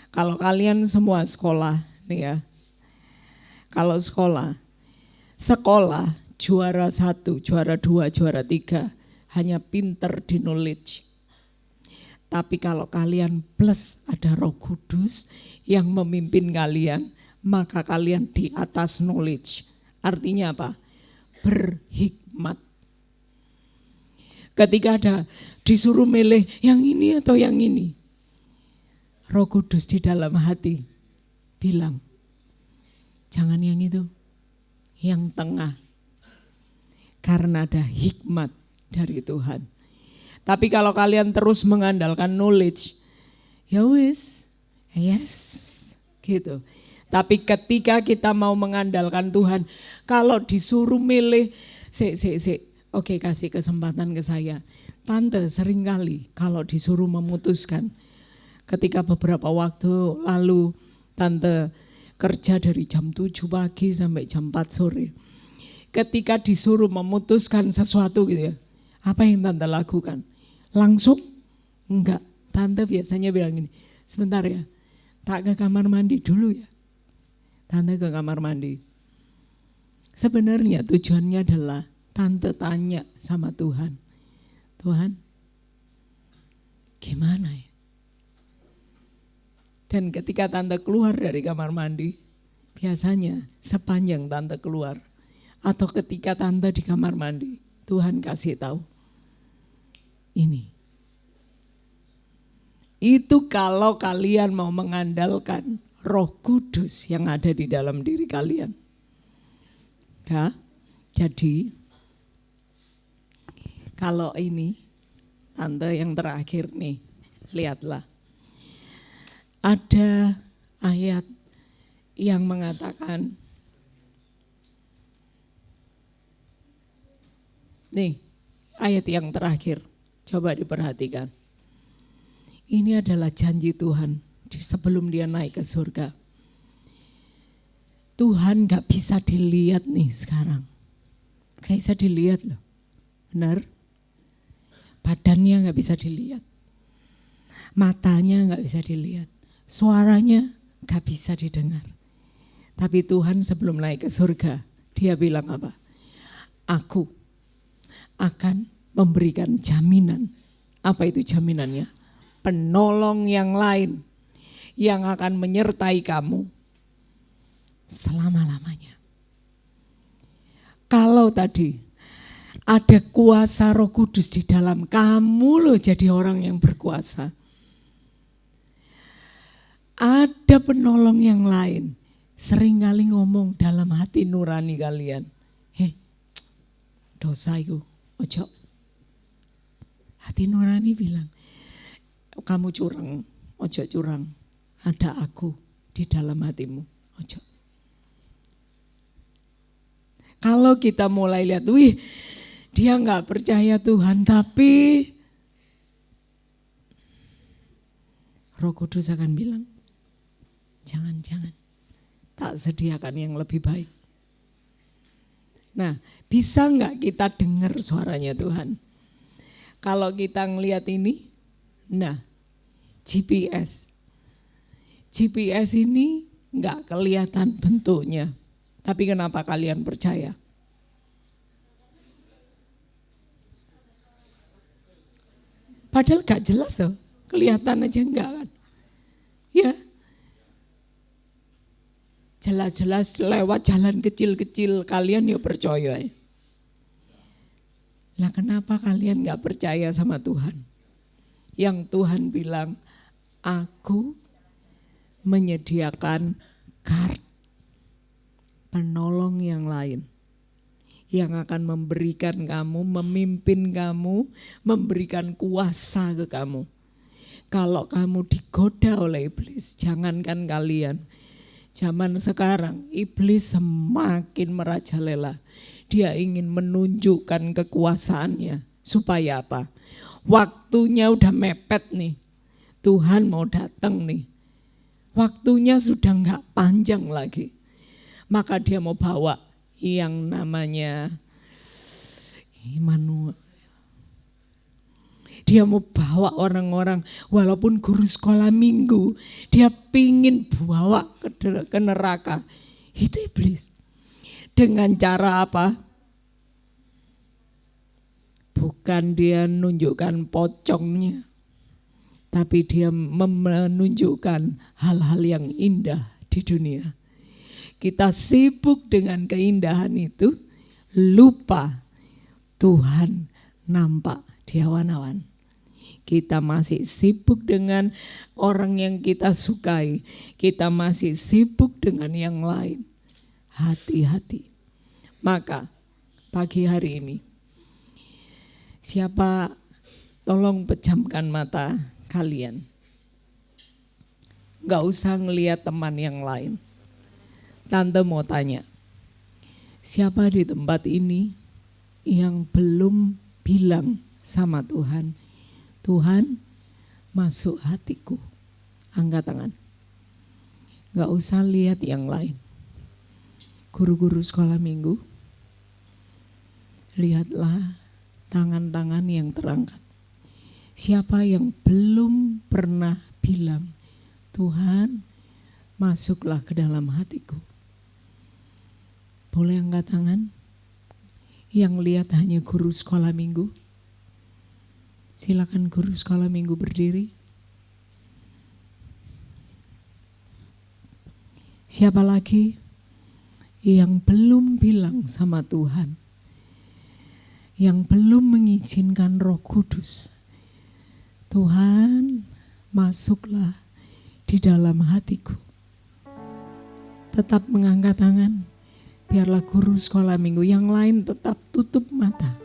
Kalau kalian semua sekolah nih ya, kalau sekolah juara 1, juara 2, juara 3 hanya pinter di knowledge. Tapi kalau kalian plus ada Roh Kudus yang memimpin kalian, maka kalian di atas knowledge. Artinya apa? Berhikmat. Ketika ada disuruh milih yang ini atau yang ini, Roh Kudus di dalam hati bilang, jangan yang itu, yang tengah. Karena ada hikmat dari Tuhan. Tapi kalau kalian terus mengandalkan knowledge, ya wis, yes, gitu. Tapi ketika kita mau mengandalkan Tuhan, kalau disuruh milih, oke, kasih kesempatan ke saya. Tante seringkali kalau disuruh memutuskan, ketika beberapa waktu lalu Tante kerja dari jam 7 pagi sampai jam 4 sore. Ketika disuruh memutuskan sesuatu gitu ya, apa yang Tante lakukan? Langsung? Enggak, Tante biasanya bilang gini, sebentar ya, tak ke kamar mandi dulu ya. Tante ke kamar mandi. Sebenarnya tujuannya adalah Tante tanya sama Tuhan, Tuhan, gimana ya? Dan ketika Tante keluar dari kamar mandi, biasanya sepanjang Tante keluar, atau ketika Tante di kamar mandi, Tuhan kasih tahu, ini. Itu kalau kalian mau mengandalkan Roh Kudus yang ada di dalam diri kalian. Ya, jadi kalau ini tante yang terakhir nih, lihatlah. Ada ayat yang mengatakan, nih ayat yang terakhir, coba diperhatikan. Ini adalah janji Tuhan sebelum dia naik ke surga. Tuhan gak bisa dilihat nih sekarang. Gak bisa dilihat loh, benar? Badannya gak bisa dilihat. Matanya gak bisa dilihat. Suaranya gak bisa didengar. Tapi Tuhan sebelum naik ke surga, dia bilang apa? Aku akan memberikan jaminan. Apa itu jaminannya? Penolong yang lain yang akan menyertai kamu selama-lamanya. Kalau tadi ada kuasa Roh Kudus di dalam kamu loh, jadi orang yang berkuasa. Ada penolong yang lain. Seringkali ngomong dalam hati nurani kalian. Dosa itu, ojo. Hati nurani bilang, kamu curang, ojo curang. Ada aku di dalam hatimu, ojo. Kalau kita mulai lihat, wih dia gak percaya Tuhan, tapi Roh Kudus akan bilang, jangan, tak sediakan yang lebih baik. Nah, bisa gak kita dengar suaranya Tuhan? Kalau kita ngelihat ini, nah GPS ini gak kelihatan bentuknya. Tapi kenapa kalian percaya? Padahal gak jelas loh, kelihatan aja enggak kan. Ya, jelas-jelas lewat jalan kecil-kecil kalian ya percaya ya. Lah kenapa kalian gak percaya sama Tuhan? Yang Tuhan bilang, aku menyediakan penolong yang lain. Yang akan memberikan kamu, memimpin kamu, memberikan kuasa ke kamu. Kalau kamu digoda oleh iblis, jangankan kalian. Zaman sekarang iblis semakin merajalela. Dia ingin menunjukkan kekuasaannya. Supaya apa? Waktunya udah mepet nih. Tuhan mau datang nih. Waktunya sudah gak panjang lagi. Maka dia mau bawa yang namanya Immanuel. Dia mau bawa orang-orang, walaupun guru sekolah minggu, dia pingin bawa ke neraka. Itu iblis. Dengan cara apa? Bukan dia menunjukkan pocongnya, tapi dia menunjukkan hal-hal yang indah di dunia. Kita sibuk dengan keindahan itu, lupa Tuhan nampak di awan-awan. Kita masih sibuk dengan orang yang kita sukai, kita masih sibuk dengan yang lain. Hati-hati. Maka pagi hari ini, siapa tolong pejamkan mata kalian. Gak usah ngelihat teman yang lain. Tante mau tanya, siapa di tempat ini yang belum bilang sama Tuhan, Tuhan masuk hatiku? Angkat tangan. Gak usah lihat yang lain. Guru-guru sekolah minggu, lihatlah tangan-tangan yang terangkat. Siapa yang belum pernah bilang, Tuhan masuklah ke dalam hatiku? Boleh angkat tangan? Yang lihat hanya guru sekolah minggu. Silakan guru sekolah minggu berdiri. Siapa lagi yang belum bilang sama Tuhan, yang belum mengizinkan Roh Kudus Tuhan, masuklah di dalam hatiku. Tetap mengangkat tangan. Biarlah guru sekolah minggu yang lain tetap tutup mata.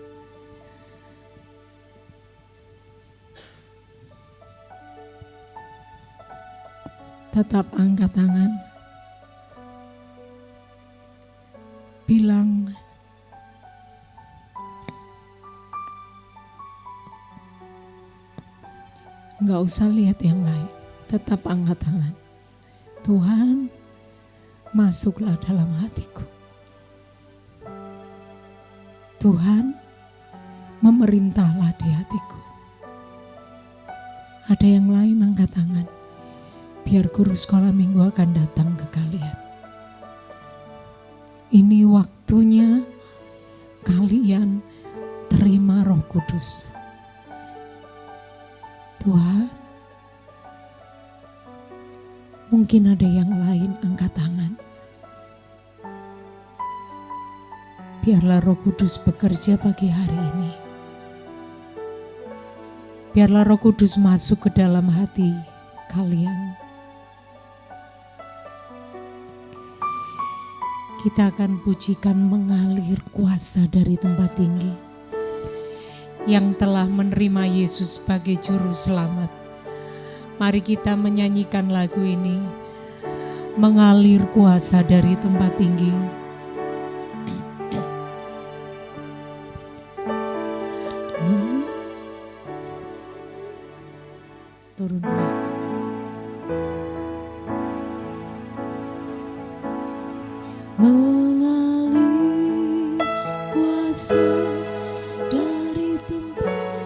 Tetap angkat tangan. Bilang, enggak usah lihat yang lain. Tetap angkat tangan. Tuhan, masuklah dalam hatiku. Tuhan, memerintahlah di hatiku. Ada yang lain angkat tangan. Biar guru sekolah minggu akan datang ke kalian. Ini waktunya kalian terima Roh Kudus. Tuhan, mungkin ada yang lain angkat tangan. Biarlah Roh Kudus bekerja pagi hari ini. Biarlah Roh Kudus masuk ke dalam hati kalian. Kita akan pujikan mengalir kuasa dari tempat tinggi yang telah menerima Yesus sebagai juru selamat. Mari kita menyanyikan lagu ini, mengalir kuasa dari tempat tinggi. Turun dulu. Mengalir kuasa dari tempat.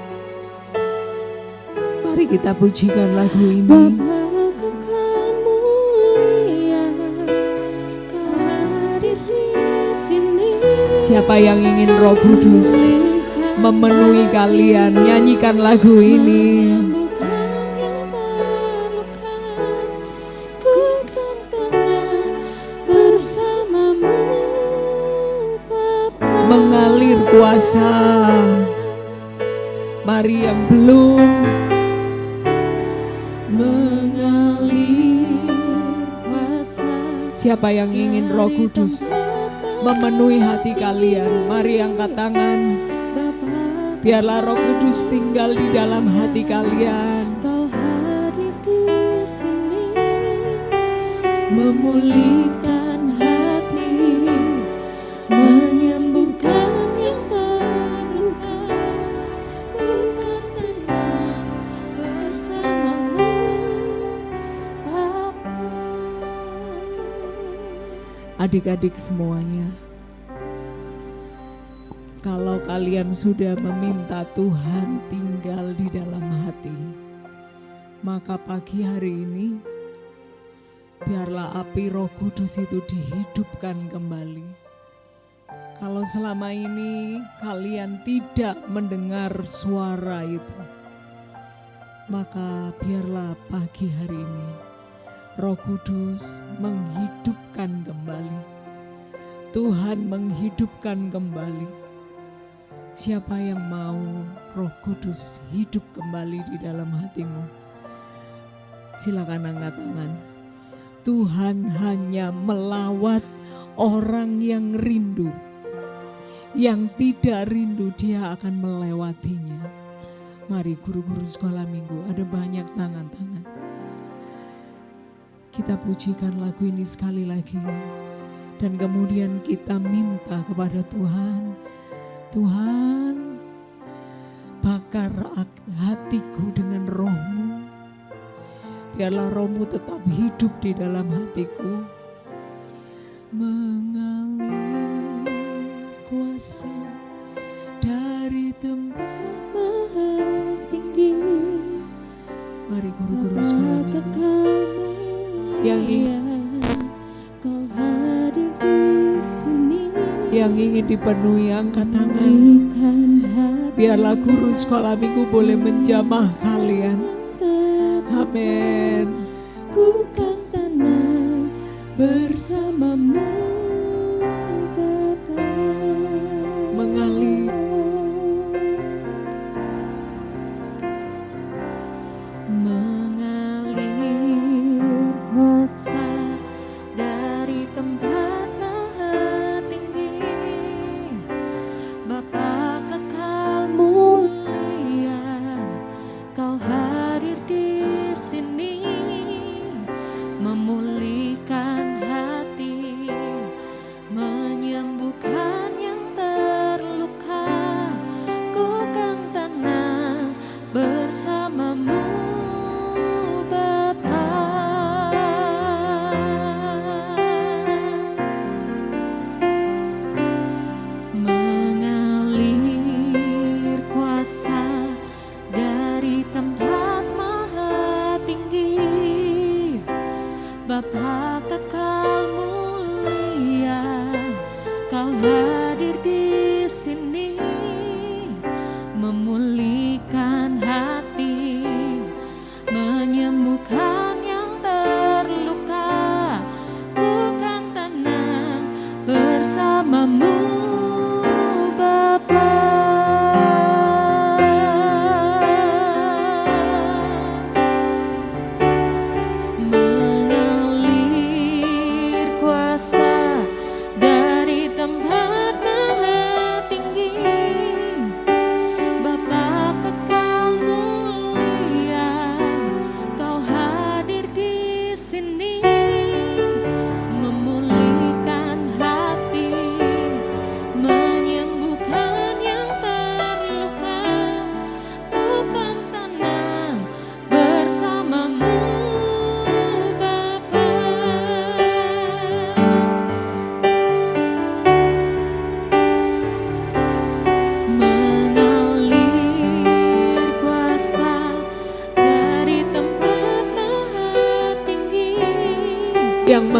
Mari kita pujikan lagu ini. Bapa kekal mulia, Kau hadir di sini. Siapa yang ingin Roh Kudus memenuhi kalian, nyanyikan lagu ini. Mengalir kuasa. Mari yang belum mengalir kuasa. Siapa yang ingin Roh Kudus memenuhi hati kalian, mari angkat tangan. Biarlah Roh Kudus tinggal di dalam hati kalian. Kau hadir di sini, Memulihkan hati, menyembuhkan yang terluka. Ku kan tenang bersamamu, Bapa. adik-adik semuanya. Kalau kalian sudah meminta Tuhan tinggal di dalam hati, maka pagi hari ini biarlah api Roh Kudus itu dihidupkan kembali. Kalau selama ini kalian tidak mendengar suara itu, maka biarlah pagi hari ini Roh Kudus menghidupkan kembali. Tuhan menghidupkan kembali. Siapa yang mau Roh Kudus hidup kembali di dalam hatimu? Silakan angkat tangan. Tuhan hanya melawat orang yang rindu. Yang tidak rindu dia akan melewatinya. Mari guru-guru sekolah minggu, ada banyak tangan-tangan. Kita pujikan lagu ini sekali lagi. Dan kemudian kita minta kepada Tuhan, Tuhan, bakar hatiku dengan Roh-Mu. Biarlah Roh-Mu tetap hidup di dalam hatiku. Mengalir kuasa dari tempat Maha tinggi, Mari guru-guru sekolah minggu yang Kau hadir di sini, yang ingin dipenuhi angkat tangan. berikan hati Biarlah guru sekolah minggu boleh menjamah kalian. Amin. ku kan tenang bersamamu, Bapa. Mengalir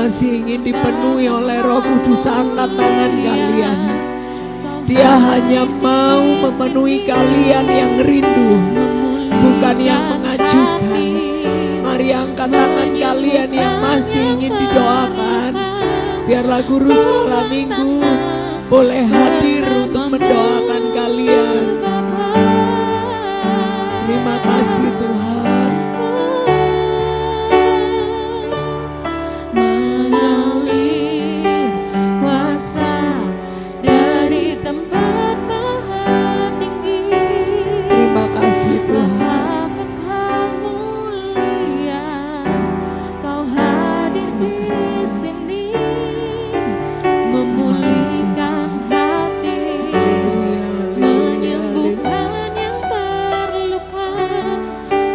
masih ingin dipenuhi oleh Roh Kudus, angkat tangan kalian. Dia hanya mau memenuhi kalian yang rindu, bukan yang mengajukan. Mari angkat tangan kalian yang masih ingin didoakan. Biarlah guru sekolah minggu boleh hadir untuk mendoakan kalian. Terima kasih Tuhan. Mengalir kuasa dari tempat maha tinggi. Terima kasih Tuhan. Maha kekal mulia, Kau hadir di sini, memulihkan hati, menyembuhkan yang terluka.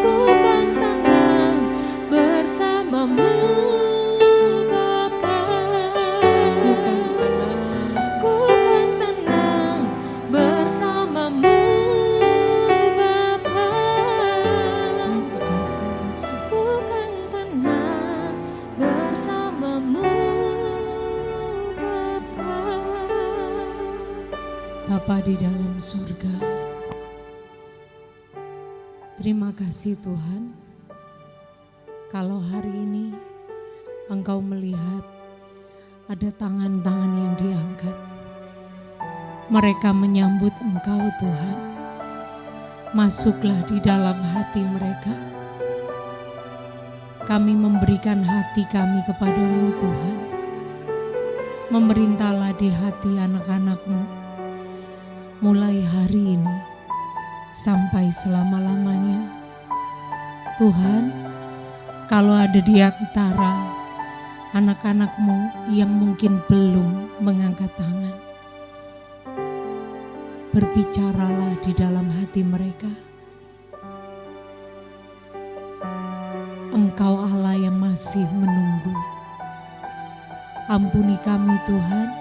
Ku kan tenang bersamamu Bapa. Ku kan tenang. Ku kan tenang bersamamu Bapa. Terima kasih Yesus. Ku kan tenang bersamamu Bapa. Bapa di dalam surga, terima kasih Tuhan. Kalau hari ini Engkau melihat ada tangan-tangan yang diangkat, mereka menyambut Engkau Tuhan. Masuklah di dalam hati mereka. Kami memberikan hati kami kepadamu Tuhan. Memerintahlah di hati anak-anak-Mu mulai hari ini sampai selama-lamanya. Tuhan, kalau ada di antara anak-anak-Mu yang mungkin belum mengangkat tangan, berbicaralah di dalam hati mereka. Engkau Allah yang masih menunggu. Ampuni kami Tuhan,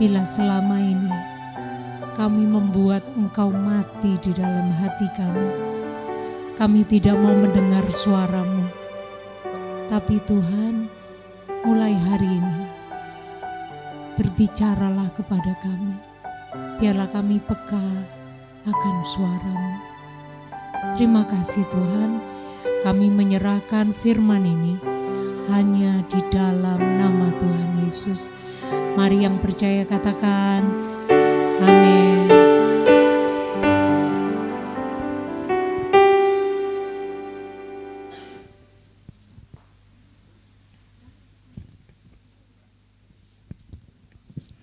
bila selama ini kami membuat Engkau mati di dalam hati kami. Kami tidak mau mendengar suara-Mu. Tapi Tuhan, mulai hari ini, berbicaralah kepada kami. Biarlah kami peka akan suara-Mu. Terima kasih Tuhan, kami menyerahkan firman ini hanya di dalam nama Tuhan Yesus. Mari yang percaya katakan, amin.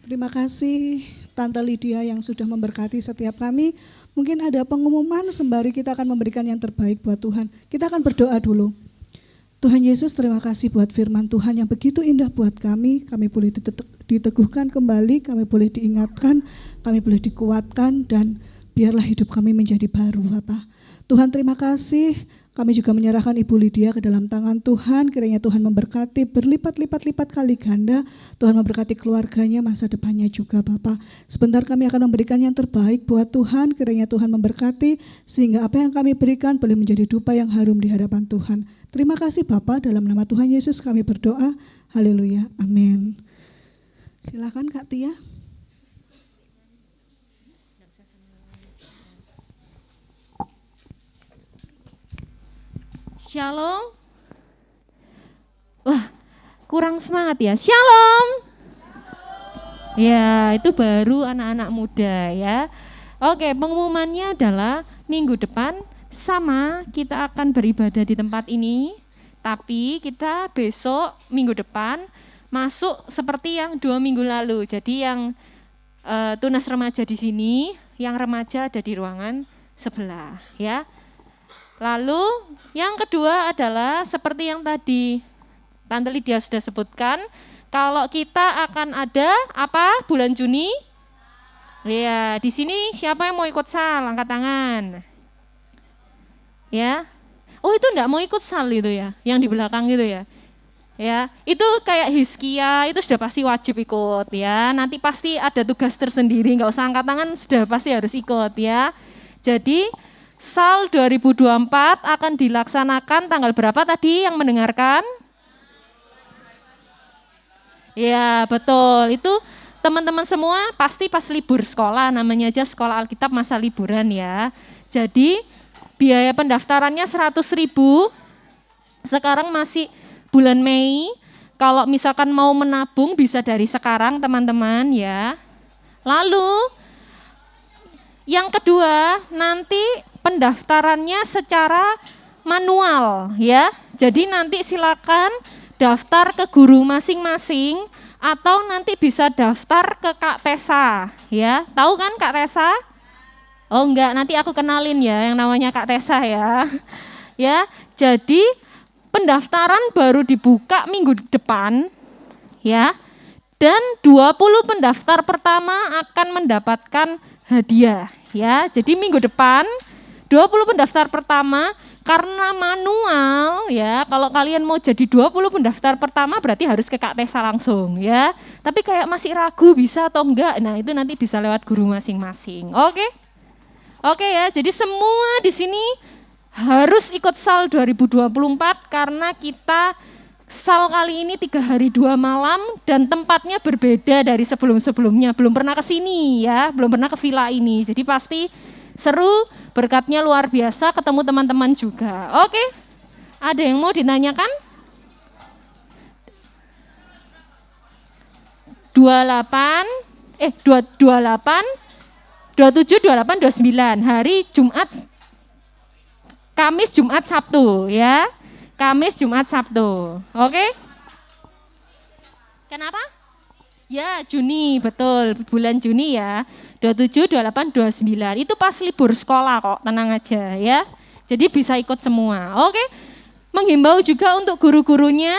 Terima kasih Tante Lydia yang sudah memberkati setiap kami. Mungkin ada pengumuman sembari kita akan memberikan yang terbaik buat Tuhan. Kita akan berdoa dulu. Tuhan Yesus, terima kasih buat firman Tuhan yang begitu indah buat kami. Kami boleh diteguhkan kembali, kami boleh diingatkan, kami boleh dikuatkan, dan biarlah hidup kami menjadi baru Bapak. Tuhan terima kasih. Kami juga menyerahkan Ibu Lydia ke dalam tangan Tuhan. Kiranya Tuhan memberkati berlipat-lipat kali ganda. Tuhan memberkati keluarganya, masa depannya juga Bapak. Sebentar kami akan memberikan yang terbaik buat Tuhan. Kiranya Tuhan memberkati sehingga apa yang kami berikan boleh menjadi dupa yang harum di hadapan Tuhan. Terima kasih Bapak, dalam nama Tuhan Yesus kami berdoa. Haleluya, amin. Silakan Kak Tia. Shalom. Wah, kurang semangat ya. Shalom. Ya, itu baru anak-anak muda ya. Oke, pengumumannya adalah minggu depan sama kita akan beribadah di tempat ini. Tapi kita besok minggu depan masuk seperti yang 2 minggu lalu. Jadi yang tunas remaja di sini, yang remaja ada di ruangan sebelah ya. Lalu yang kedua adalah seperti yang tadi Tante Lydia sudah sebutkan, kalau kita akan ada apa bulan Juni? Ya, di sini siapa yang mau ikut sal? Angkat tangan. Ya. Oh, itu enggak mau ikut sal itu ya, yang di belakang itu ya. Ya, itu kayak Hizkia, itu sudah pasti wajib ikut ya. Nanti pasti ada tugas tersendiri, enggak usah angkat tangan, sudah pasti harus ikut ya. Jadi SAL 2024 akan dilaksanakan tanggal berapa tadi yang mendengarkan? Ya, betul. Itu teman-teman semua pasti pas libur sekolah, namanya aja sekolah Alkitab masa liburan ya. Jadi biaya pendaftarannya 100.000. Sekarang masih bulan Mei. Kalau misalkan mau menabung bisa dari sekarang teman-teman ya. Lalu yang kedua, nanti pendaftarannya secara manual ya. Jadi nanti silakan daftar ke guru masing-masing atau nanti bisa daftar ke Kak Tessa ya. Tahu kan Kak Tessa? Oh enggak, nanti aku kenalin ya yang namanya Kak Tessa ya. Ya, jadi pendaftaran baru dibuka minggu depan ya. Dan 20 pendaftar pertama akan mendapatkan hadiah ya. Jadi minggu depan 20 pendaftar pertama karena manual ya. Kalau kalian mau jadi 20 pendaftar pertama berarti harus ke Kak Tessa langsung ya. Tapi kayak masih ragu bisa atau enggak, nah itu nanti bisa lewat guru masing-masing. Oke? Oke ya, jadi semua di sini harus ikut SAL 2024 karena kita SAL kali ini 3 hari 2 malam dan tempatnya berbeda dari sebelum-sebelumnya. Belum pernah ke sini ya, belum pernah ke villa ini. Jadi pasti seru, berkatnya luar biasa, ketemu teman-teman juga. Oke, ada yang mau ditanyakan? 27, 28, 29 hari Jumat, Kamis, Jumat, Sabtu ya. Kamis, Jumat, Sabtu. Oke? Kenapa? Ya, Juni, betul. Bulan Juni ya. 27, 28, 29. Itu pas libur sekolah kok, tenang aja ya. Jadi bisa ikut semua. Oke? Menghimbau juga untuk guru-gurunya.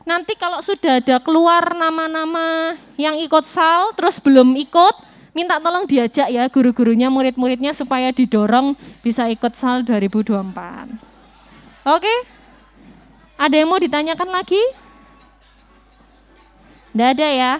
Nanti kalau sudah ada keluar nama-nama yang ikut SAL terus belum ikut, minta tolong diajak ya guru-gurunya, murid-muridnya supaya didorong bisa ikut SAL 2024. Oke? Ada yang mau ditanyakan lagi? Nggak ada ya?